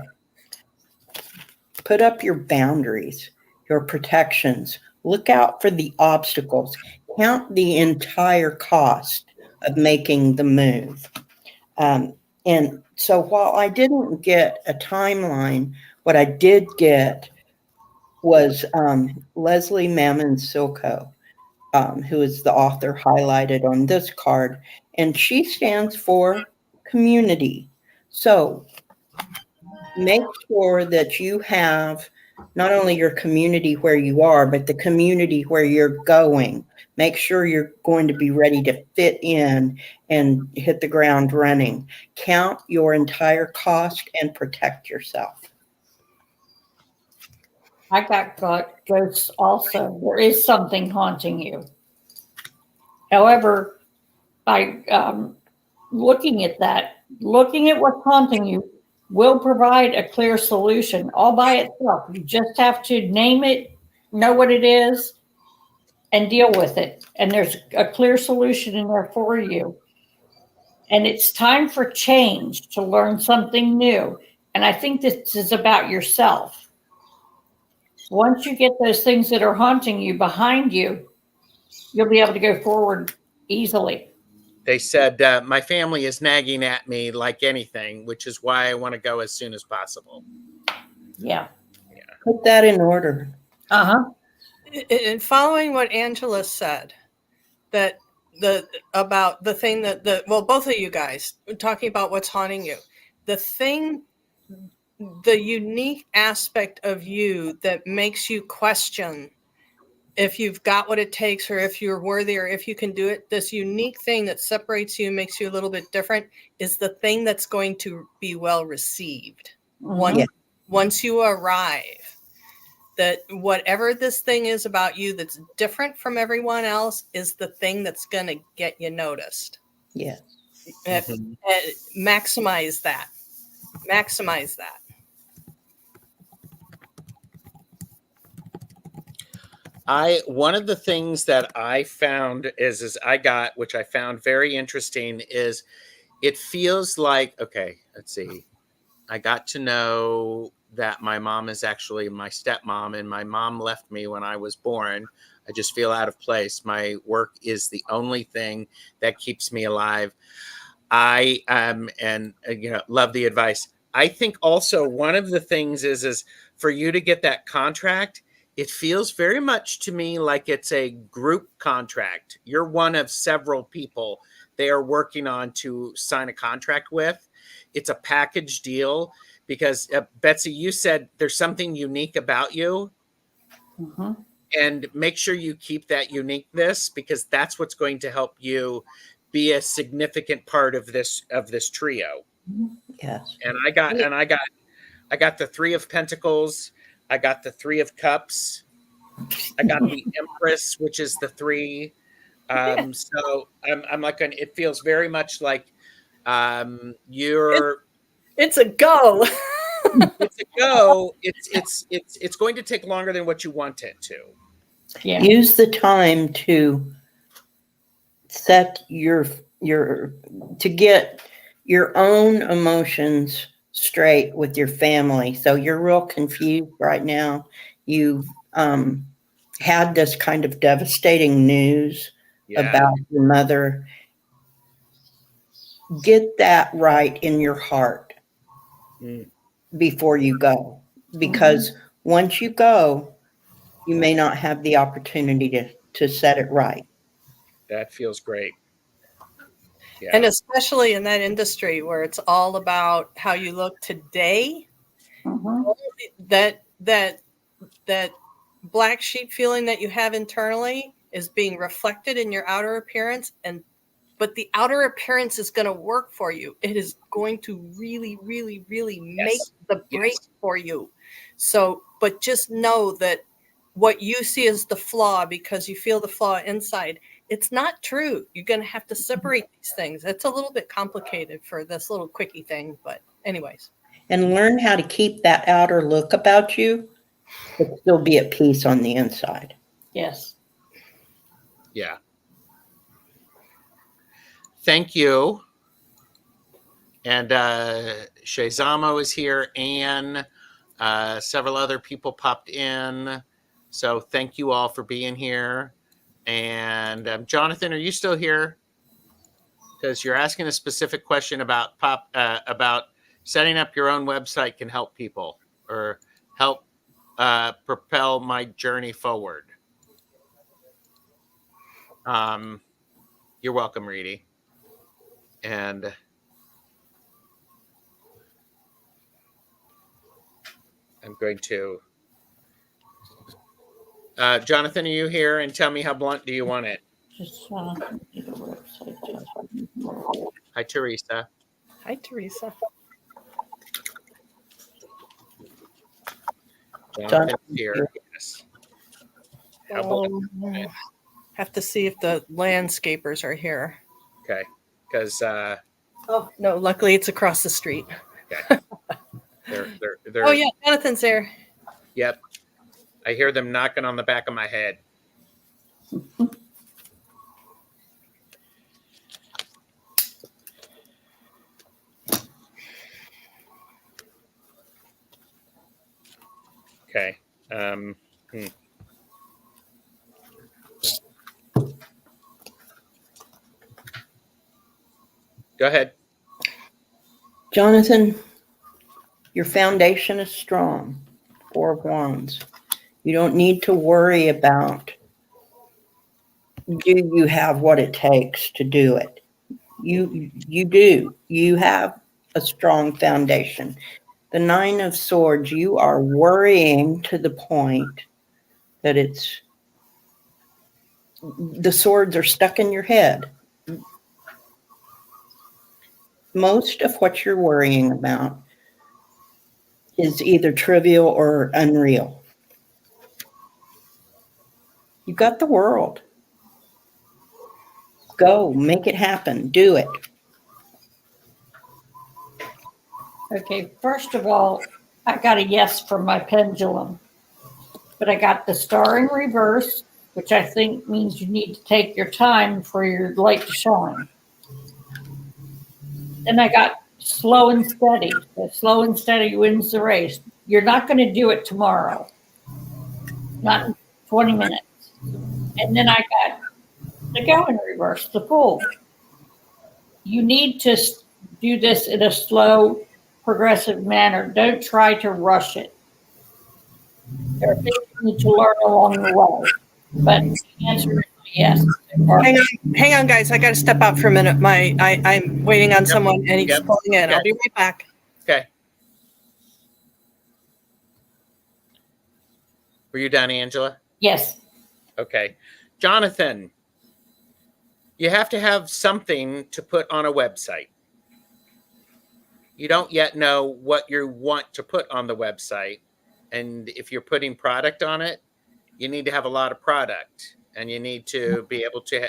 Put up your boundaries, your protections. Look out for the obstacles. Count the entire cost of making the move. And so while I didn't get a timeline, what I did get was Leslie Mammon Silko, who is the author highlighted on this card, and she stands for community. So make sure that you have not only your community where you are, but the community where you're going. Make sure you're going to be ready to fit in and hit the ground running. Count your entire cost and protect yourself. I got ghosts also. There is something haunting you. However, looking at what's haunting you will provide a clear solution all by itself. You just have to name it, know what it is, and deal with it. And there's a clear solution in there for you. And it's time for change, to learn something new. And I think this is about yourself. Once you get those things that are haunting you behind you, you'll be able to go forward easily. They said, my family is nagging at me like anything, which is why I want to go as soon as possible. Yeah. Put that in order. Uh-huh. And following what Angela said, that about the thing well, both of you guys talking about what's haunting you, the unique aspect of you that makes you question if you've got what it takes, or if you're worthy, or if you can do it. This unique thing that separates you, makes you a little bit different, is the thing that's going to be well received. Once you arrive, that whatever this thing is about you that's different from everyone else is the thing that's going to get you noticed. Yes. Maximize that. One of the things that I found which I found very interesting, is it feels like, okay, let's see. I got to know that my mom is actually my stepmom, and my mom left me when I was born. I just feel out of place. My work is the only thing that keeps me alive. I love the advice. I think also one of the things is for you to get that contract, it feels very much to me like it's a group contract. You're one of several people they are working on to sign a contract with. It's a package deal because, Betsy, you said there's something unique about you. Mm-hmm. And make sure you keep that uniqueness, because that's what's going to help you be a significant part of this trio. Yes. And I got the Three of Pentacles. I got the Three of Cups. I got the Empress, which is the 3. So I'm like, it feels very much like it's a go. It's a go. It's going to take longer than what you want it to. Yeah. Use the time to set your to get your own emotions straight with your family. So you're real confused right now. You've had this kind of devastating news about your mother. Get that right in your heart before you go, because once you go, you may not have the opportunity to set it right. That feels great. Yeah. And especially in that industry where it's all about how you look today, that black sheep feeling that you have internally is being reflected in your outer appearance, but the outer appearance is going to work for you. It is going to really, really, really make the break for you. So, but just know that what you see as the flaw, because you feel the flaw inside, it's not true. You're going to have to separate these things. It's a little bit complicated for this little quickie thing, but anyways. And learn how to keep that outer look about you, but still be at peace on the inside. Yes. Yeah. Thank you. And Shazamo is here, and several other people popped in. So thank you all for being here. And Jonathan, are you still here? Because you're asking a specific question about about setting up your own website can help people or help propel my journey forward. You're welcome, Reedy. And I'm going to Jonathan, are you here? And tell me, how blunt do you want it? Just need a website. Hi, Teresa. Hi, Teresa. Jonathan's here. Yes. How blunt? Have to see if the landscapers are here. Okay. Because oh no, luckily it's across the street. Okay. They're oh yeah, Jonathan's there. Yep. I hear them knocking on the back of my head. Okay. Go ahead. Jonathan, your foundation is strong. 4 of Wands. You don't need to worry about, do you have what it takes to do it? You do. You have a strong foundation. The 9 of Swords, you are worrying to the point that the swords are stuck in your head. Most of what you're worrying about is either trivial or unreal. You got the world. Go, make it happen, do it. Okay, first of all, I got a yes from my pendulum, but I got the star in reverse, which I think means you need to take your time for your light to shine. Then I got slow and steady. The slow and steady wins the race. You're not going to do it tomorrow, not in 20 minutes. And then I got the go in reverse, the Fool. You need to do this in a slow, progressive manner. Don't try to rush it. There are things you need to learn along the way, but the answer is yes. Hang on, guys. I got to step out for a minute. I'm waiting on someone, and he's pulling in. Okay. I'll be right back. Okay. Were you done, Angela? Yes. Okay. Jonathan, you have to have something to put on a website. You don't yet know what you want to put on the website. And if you're putting product on it, you need to have a lot of product. And you need to be able to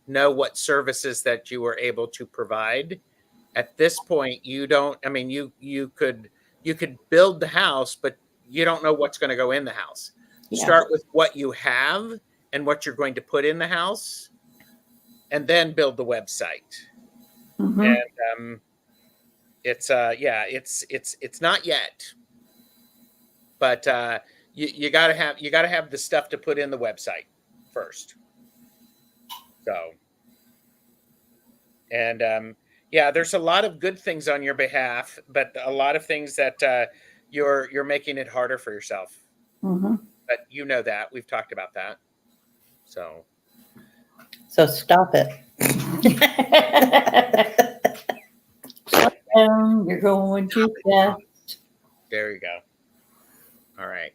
know what services that you are able to provide. At this point, you don't, I mean, you could build the house, but you don't know what's going to go in the house. Yeah. Start with what you have and what you're going to put in the house. and then build the website. Mhm. And it's it's not yet, but you gotta have the stuff to put in the website first. So, and yeah, there's a lot of good things on your behalf, but a lot of things that you're making it harder for yourself. Mhm. But you know that we've talked about that. So So stop it. Slow down, you're going too fast. there you go. All right.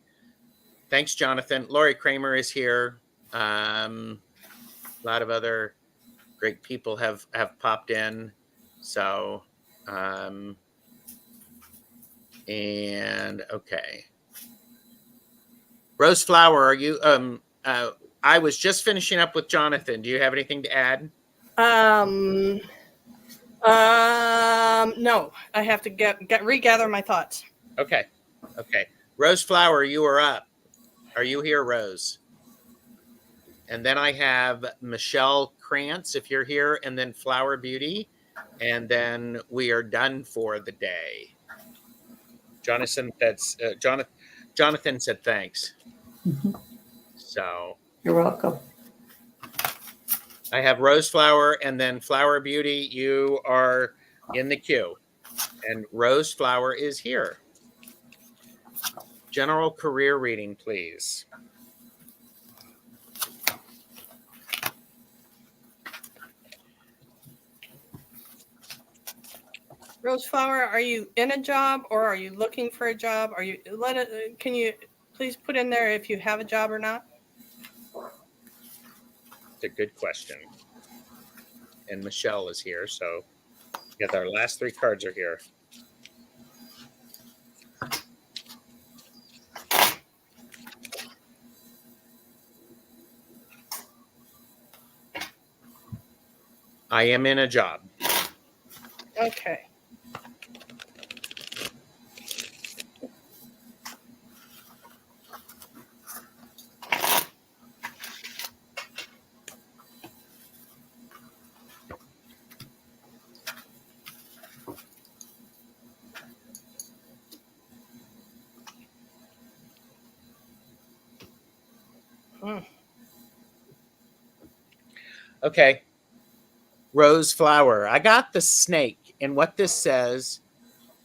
Thanks, Jonathan. Lori Kramer is here. A lot of other great people have popped in. So, and okay. Rose Flower, are you? I was just finishing up with Jonathan. Do you have anything to add? No, I have to regather my thoughts. Okay. Okay. Rose Flower, you are up. Are you here, Rose? And then I have Michelle Krantz, if you're here, and then Flower Beauty. And then we are done for the day. Jonathan said thanks. Mhm. So You're welcome. I have Rose Flower and then Flower Beauty. You are in the queue. And Rose Flower is here. General career reading, please. Roseflower, are you in a job or are you looking for a job? Can you please put in there if you have a job or not? It's a good question. And Michelle is here, so yeah, our last three cards are here. I am in a job. Okay. Okay. Rose Flower. I got the snake, and what this says,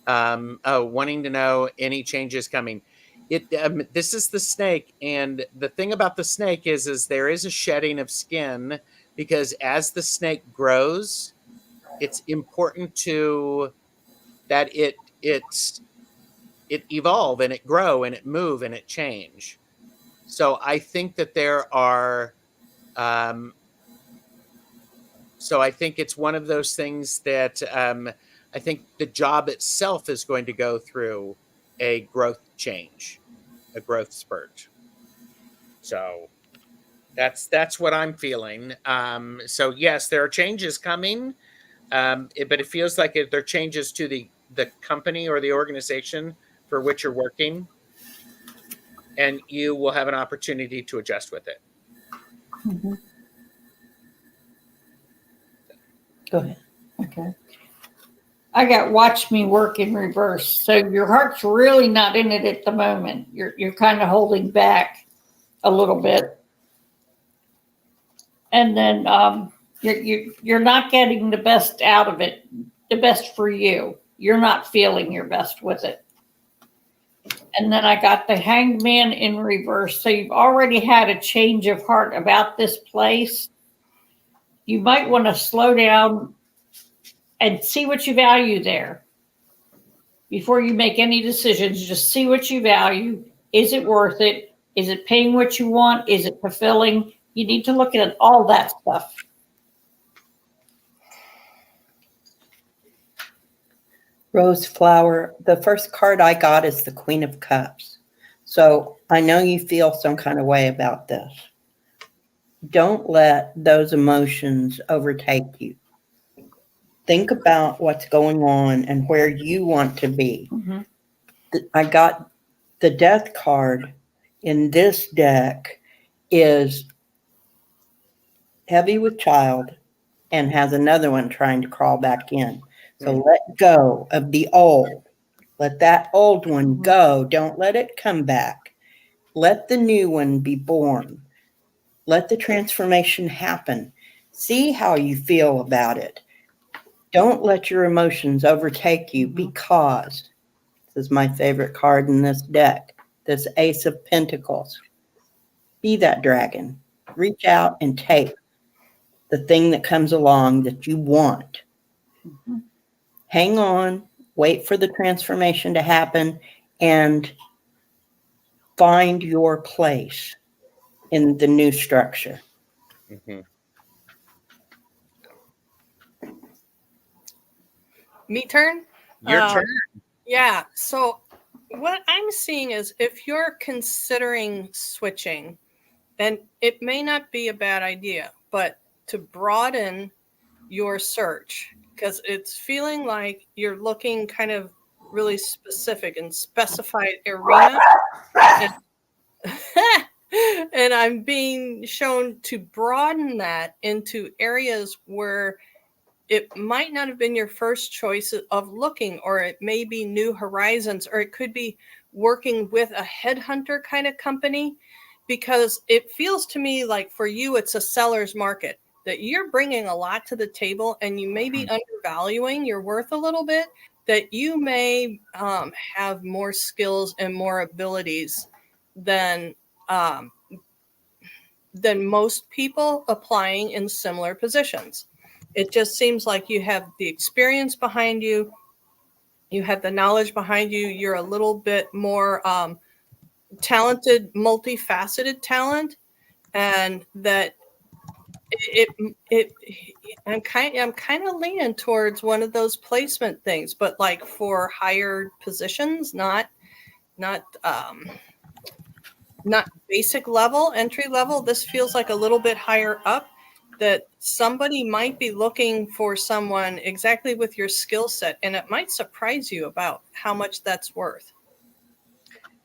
wanting to know any changes coming. This is the snake, and the thing about the snake is there is a shedding of skin, because as the snake grows, it's important to that it evolve and it grow and it move and it change. So I think that there are so I think it's one of those things that I think the job itself is going to go through a growth change, a growth spurt. So that's what I'm feeling. So yes, there are changes coming, but it feels like they're changes to the company or the organization for which you're working, and you will have an opportunity to adjust with it. Mhm. Go ahead. Okay. I got watch me work in reverse. So your heart's really not in it at the moment. You're kind of holding back a little bit. And then you're not getting the best out of it, the best for you. You're not feeling your best with it. And then I got the Hanged Man in reverse. So you've already had a change of heart about this place. You might want to slow down and see what you value there. Before you make any decisions, just see what you value. Is it worth it? Is it paying what you want? Is it fulfilling? You need to look at all that stuff. Rose Flower, the first card I got is the Queen of Cups. So I know you feel some kind of way about this. Don't let those emotions overtake you. Think about what's going on and where you want to be. Mm-hmm. I got the Death card in this deck is heavy with child, and has another one trying to crawl back in. So let go of the old. Let that old one go. Don't let it come back. Let the new one be born. Let the transformation happen. See how you feel about it. Don't let your emotions overtake you, because this is my favorite card in this deck, this Ace of Pentacles. Be that dragon. Reach out and take the thing that comes along that you want. Hang on, wait for the transformation to happen, and find your place in the new structure. Mm-hmm. Me turn? Your turn. Yeah. So what I'm seeing is, if you're considering switching, and it may not be a bad idea, but to broaden your search, because it's feeling like you're looking kind of really specific and specified arena. And I'm being shown to broaden that into areas where it might not have been your first choice of looking, or it may be new horizons, or it could be working with a headhunter kind of company, because it feels to me like for you, it's a seller's market, that you're bringing a lot to the table, and you may be undervaluing your worth a little bit, that you may have more skills and more abilities than most people applying in similar positions. It just seems like you have the experience behind you. You have the knowledge behind you. You're a little bit more talented, multifaceted talent, and that I'm kind of leaning towards one of those placement things, but like for higher positions, not basic level, entry level. This feels like a little bit higher up, that somebody might be looking for someone exactly with your skill set, and it might surprise you about how much that's worth.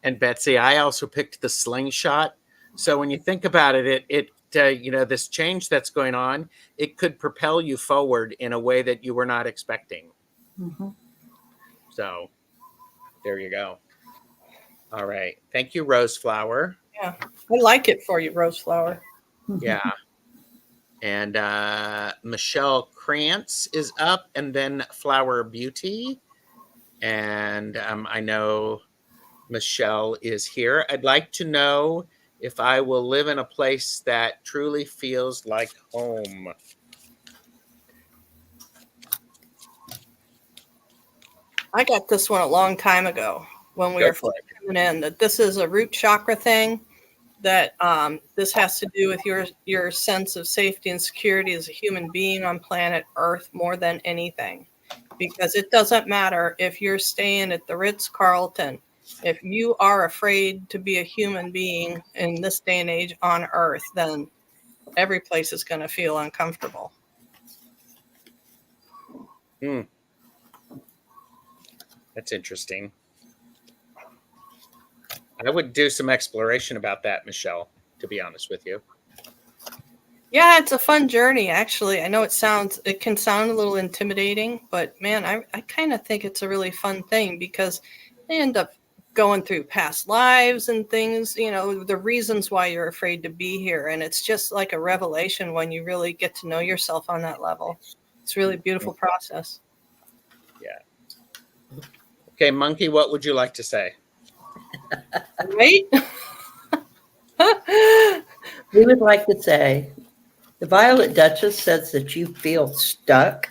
And Betsy, I also picked the slingshot. So when you think about it, this change that's going on, it could propel you forward in a way that you were not expecting. Mm-hmm. So there you go. All right. Thank you, Roseflower. Yeah, I like it for you, Roseflower. Yeah. And Michelle Krantz is up, and then Flower Beauty. And I know Michelle is here. I'd like to know if I will live in a place that truly feels like home. I got this one a long time ago when we Go were for it. coming in, that this is a root chakra thing, that this has to do with your sense of safety and security as a human being on planet Earth more than anything. Because it doesn't matter if you're staying at the Ritz-Carlton. If you are afraid to be a human being in this day and age on Earth, then every place is going to feel uncomfortable. That's interesting. I would do some exploration about that, Michelle, to be honest with you. Yeah, it's a fun journey, actually. I know it can sound a little intimidating, but man, I kind of think it's a really fun thing, because they end up going through past lives and things, the reasons why you're afraid to be here. And it's just like a revelation when you really get to know yourself on that level. It's really a beautiful process. Yeah. Okay, Monkey, what would you like to say? Right? We would like to say, the Violet Duchess says that you feel stuck,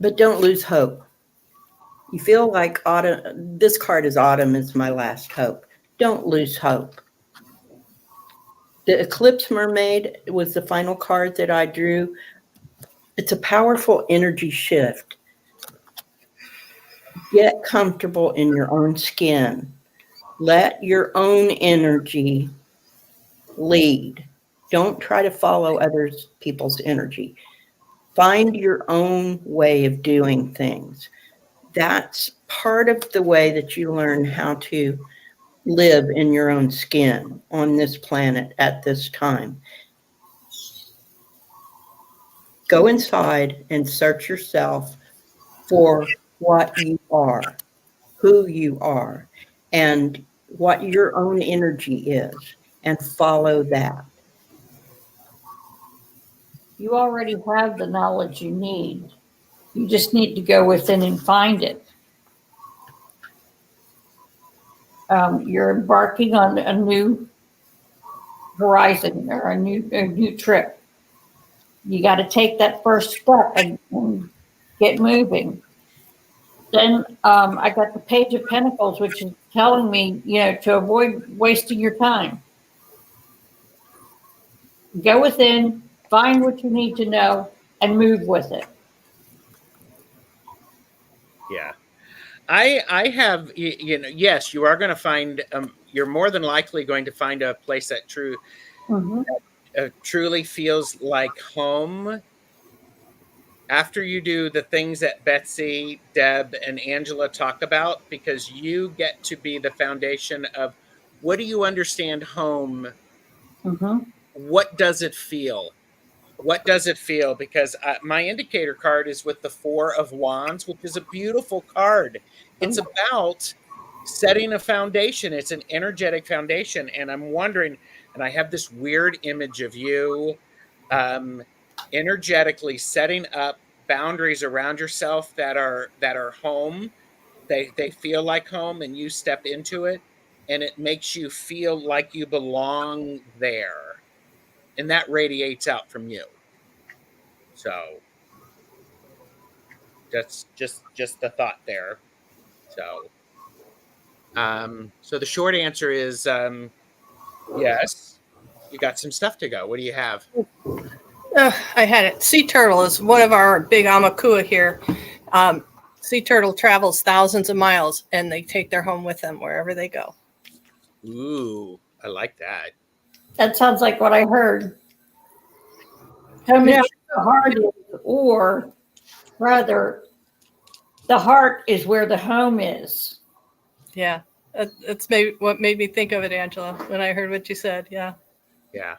but don't lose hope. You feel like autumn. This card is autumn is my last hope. Don't lose hope. The Eclipse Mermaid was the final card that I drew. It's a powerful energy shift. Get comfortable in your own skin. Let your own energy lead. Don't try to follow other people's energy. Find your own way of doing things. That's part of the way that you learn how to live in your own skin on this planet at this time. Go inside and search yourself for what you are, who you are, and what your own energy is, and follow that. You already have the knowledge you need. You just need to go within and find it. You're embarking on a new horizon or a new trip. You got to take that first step and get moving. Then I got the Page of Pentacles, which is telling me, to avoid wasting your time. Go within, find what you need to know, and move with it. Yeah. I have, yes, you are going to find, you're more than likely going to find a place that truly feels like home after you do the things that Betsy, Deb, and Angela talk about, because you get to be the foundation of what do you understand home? What does it feel? What does it feel? Because my indicator card is with the Four of Wands, which is a beautiful card. It's about setting a foundation. It's an energetic foundation. And I'm wondering, and I have this weird image of you energetically setting up boundaries around yourself that are home. They feel like home, and you step into it, and it makes you feel like you belong there. And that radiates out from you. So that's just the thought there. So so the short answer is yes, you got some stuff to go. What do you have? I had it. Sea turtle is one of our big Amakua here. Sea turtle travels thousands of miles, and they take their home with them wherever they go. Ooh, I like that. That sounds like what I heard. Home is where the heart is, or rather, the heart is where the home is. Yeah, that's maybe what made me think of it, Angela, when I heard what you said. Yeah. Yeah.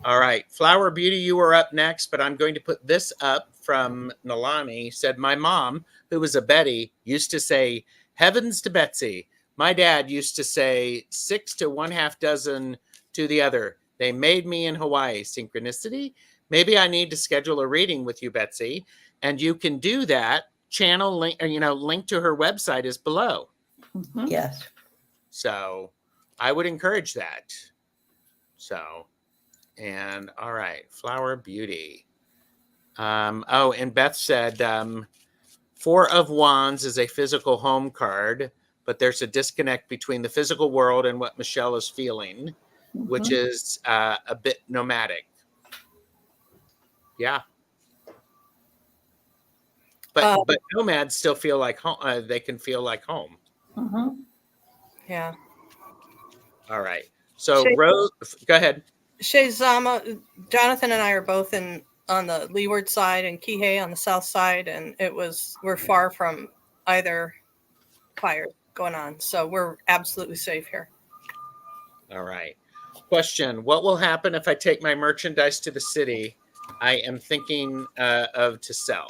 All right. Flower Beauty, you were up next, but I'm going to put this up from Nalani. Said, my mom, who was a Betty, used to say, heavens to Betsy. My dad used to say 6 to 1/2 dozen to the other. They made me in Hawaii. Synchronicity? Maybe I need to schedule a reading with you, Betsy. And you can do that. Channel link, link to her website is below. Yes. So I would encourage that. So, and all right, Flower Beauty. And Beth said, Four of Wands is a physical home card, but there's a disconnect between the physical world and what Michelle is feeling, which is a bit nomadic. Yeah. But nomads still feel like home. They can feel like home. Yeah. All right. So Rose, go ahead. Shazama, Jonathan and I are both on the leeward side and Kihei on the south side, and we're far from either fire going on, so we're absolutely safe here. All right. Question: what will happen if I take my merchandise to the city I am thinking of to sell?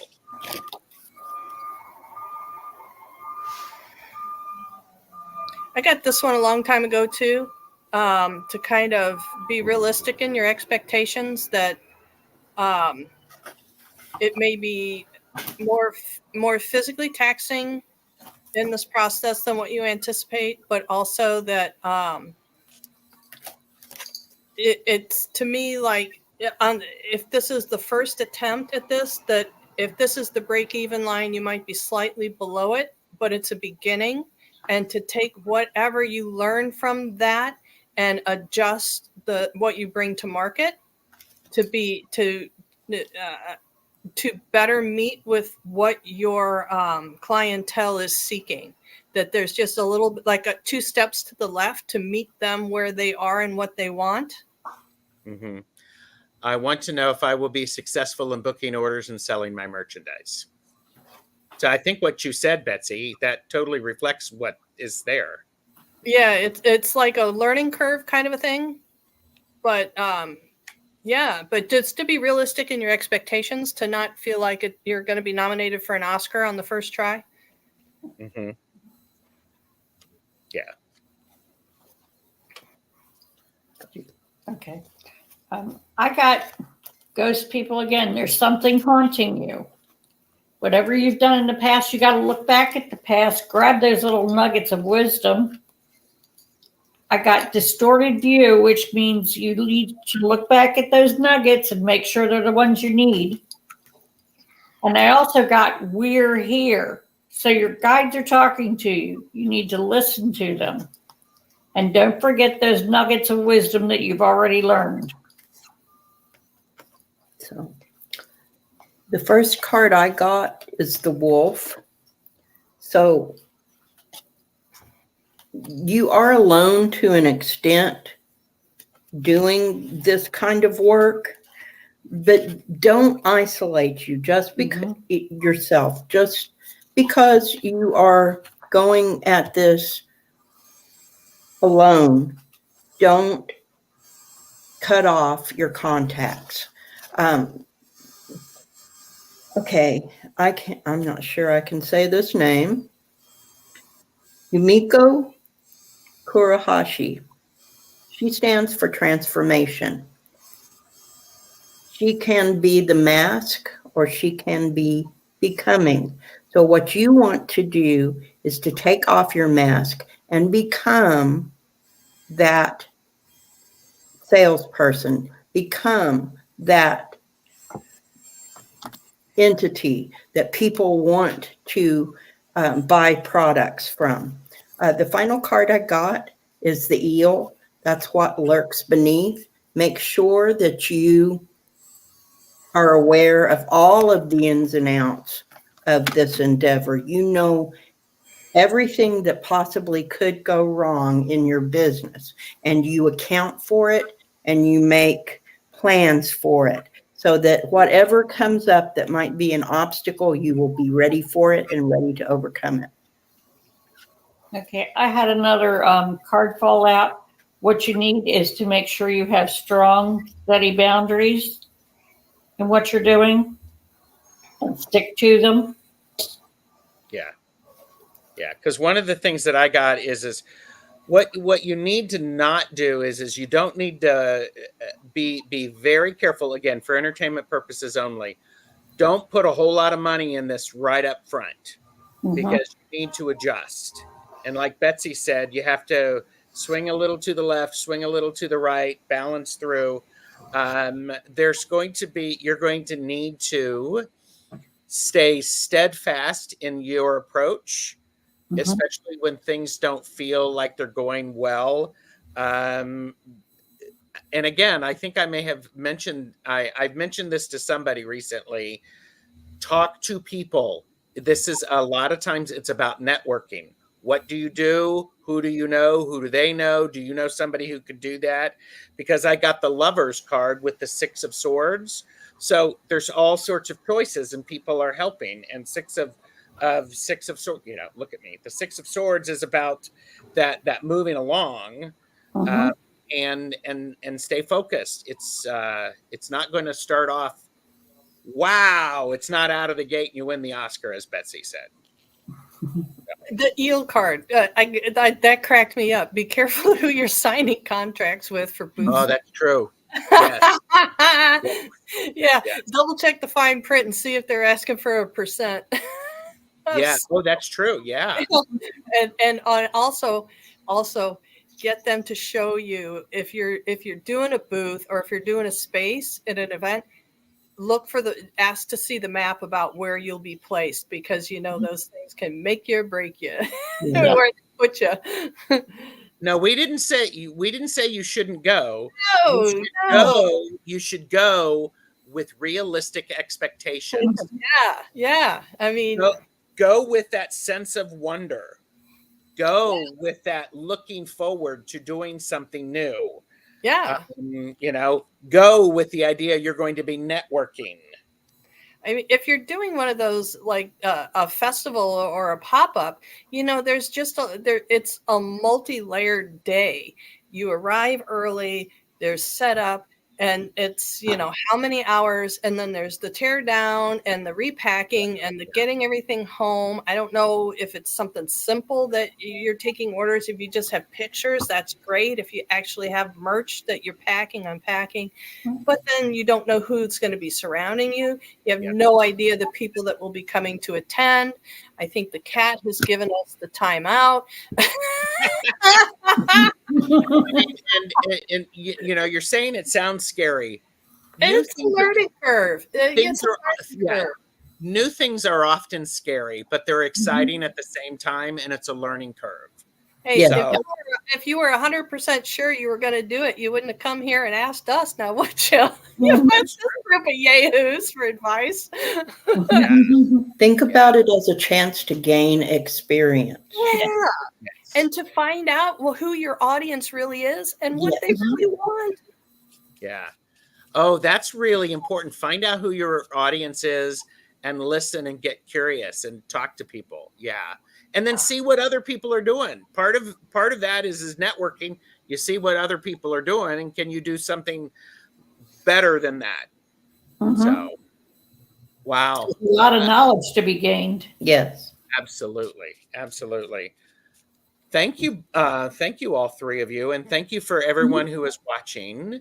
I got this one a long time ago too, to kind of be realistic in your expectations that it may be more physically taxing in this process than what you anticipate, but also that it's to me like if this is the first attempt at this, that if this is the break-even line, you might be slightly below it, but it's a beginning, and to take whatever you learn from that and adjust what you bring to market to better meet with what your clientele is seeking. That there's just a little bit like 2 steps to the left to meet them where they are and what they want. Mm-hmm. I want to know if I will be successful in booking orders and selling my merchandise. So I think what you said, Betsy, that totally reflects what is there. Yeah, it's like a learning curve kind of a thing, but Yeah, but just to be realistic in your expectations, to not feel like you're going to be nominated for an Oscar on the first try. Mm-hmm. Yeah. Okay. I got ghost people again. There's something haunting you. Whatever you've done in the past, you got to look back at the past, grab those little nuggets of wisdom. I got distorted view, which means you need to look back at those nuggets and make sure they're the ones you need. And I also got we're here. So your guides are talking to you. You need to listen to them. And don't forget those nuggets of wisdom that you've already learned. So the first card I got is the wolf. So you are alone to an extent doing this kind of work, but don't isolate you just because yourself, just because you are going at this alone. Don't cut off your contacts. Okay, I'm not sure I can say this name. Yumiko Kurahashi. She stands for transformation. She can be the mask or she can be becoming. So what you want to do is to take off your mask and become that salesperson, become that entity that people want to buy products from. The final card I got is the eel. That's what lurks beneath. Make sure that you are aware of all of the ins and outs of this endeavor. You know everything that possibly could go wrong in your business, and you account for it and you make plans for it so that whatever comes up that might be an obstacle, you will be ready for it and ready to overcome it. Okay, I had another card fall out. What you need is to make sure you have strong, steady boundaries in what you're doing and stick to them. Yeah. Yeah. Because one of the things that I got is what you need to not do is you don't need to be very careful, again, for entertainment purposes only. Don't put a whole lot of money in this right up front because you need to adjust. And like Betsy said, you have to swing a little to the left, swing a little to the right, balance through. You're going to need to stay steadfast in your approach, especially when things don't feel like they're going well. And again, I think I may have mentioned, I've mentioned this to somebody recently. Talk to people. This is a lot of times it's about networking. What do you do? Who do you know? Who do they know? Do you know somebody who could do that? Because I got the Lovers card with the Six of Swords. So there's all sorts of choices and people are helping. And Six of Swords, look at me. The Six of Swords is about that moving along. And stay focused. It's not going to start off, wow, it's not out of the gate and you win the Oscar, as Betsy said. The eel card, that cracked me up. Be careful who you're signing contracts with for booths. Oh, that's true. Yes. Yeah. Double check the fine print and see if they're asking for 1%. Yeah. Oh, that's true. Yeah. And also get them to show you if you're doing a booth or if you're doing a space at an event. Ask to see the map about where you'll be placed, because those things can make you or break you. Yeah. Where they put you. No, we didn't say you shouldn't go. No. You should go with realistic expectations. Yeah. I mean, go with that sense of wonder. Go with that looking forward to doing something new. Yeah. Go with the idea you're going to be networking. I mean, if you're doing one of those like a festival or a pop-up, there's just it's a multi-layered day. You arrive early, there's setup, And it's, how many hours, and then there's the tear down and the repacking and the getting everything home. I don't know if it's something simple that you're taking orders. If you just have pictures, that's great. If you actually have merch that you're packing, unpacking, but then you don't know who's going to be surrounding you. You have no idea the people that will be coming to attend. I think the cat has given us the time out. and you're saying it sounds scary. It's a learning curve. New things are often scary, but they're exciting at the same time, and it's a learning curve. Hey, if you were 100% sure you were going to do it, you wouldn't have come here and asked us now, would you? You went this group of yahoos for advice. Think about it as a chance to gain experience. Yeah. And to find out who your audience really is and what they really want. Yeah. Oh, that's really important. Find out who your audience is and listen and get curious and talk to people. Yeah. And then see what other people are doing. Part of that is networking. You see what other people are doing, and can you do something better than that? So, wow. There's a lot of knowledge to be gained. Yes. Absolutely. Thank you. Thank you, all three of you. And thank you for everyone who is watching.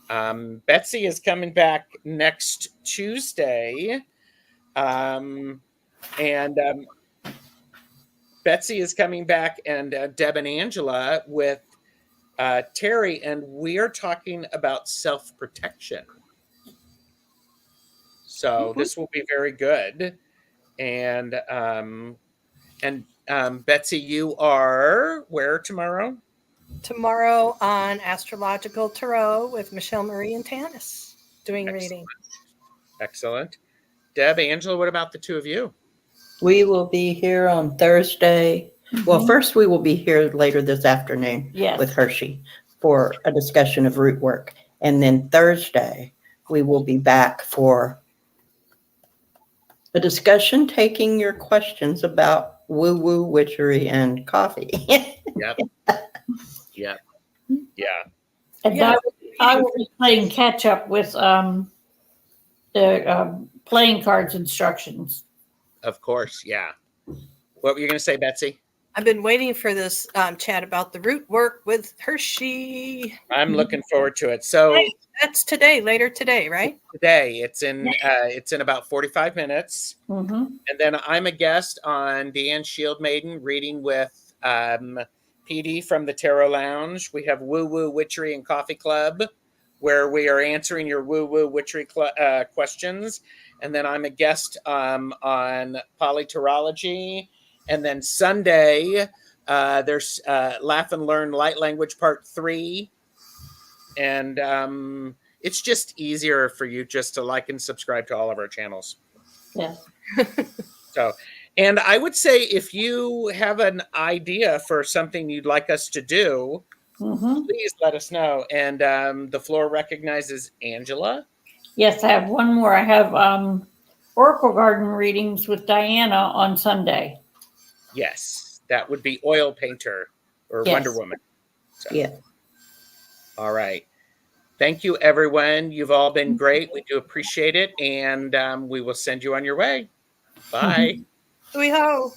Betsy is coming back next Tuesday. Betsy is coming back, and Deb and Angela with Terry, and we are talking about self-protection. So this will be very good. And Betsy, you are where tomorrow? Tomorrow on Astrological Tarot with Michelle Marie and Tanis doing reading. Excellent. Deb, Angela, what about the two of you? We will be here on Thursday. Well, first we will be here later this afternoon with Hershey for a discussion of root work. And then Thursday, we will be back for a discussion taking your questions about woo-woo, witchery, and coffee. Yep. And I will be playing catch up with the playing cards instructions. Of course, yeah. What were you going to say, Betsy? I've been waiting for this chat about the root work with Hershey. I'm looking forward to it. So that's later today, right? Today. It's in about 45 minutes. And then I'm a guest on Deanne Shield Maiden reading with PD from the Tarot Lounge. We have Woo Woo Witchery and Coffee Club, where we are answering your woo woo witchery questions. And then I'm a guest on Polytarology. And then Sunday, there's Laugh and Learn Light Language Part 3. And it's just easier for you just to like and subscribe to all of our channels. Yeah. And I would say if you have an idea for something you'd like us to do, please let us know. And the floor recognizes Angela. Yes, I have one more. I have Oracle Garden readings with Diana on Sunday. Yes, that would be Oil Painter or Wonder Woman. So. Yeah. All right. Thank you, everyone. You've all been great. We do appreciate it. And we will send you on your way. Bye. We ho.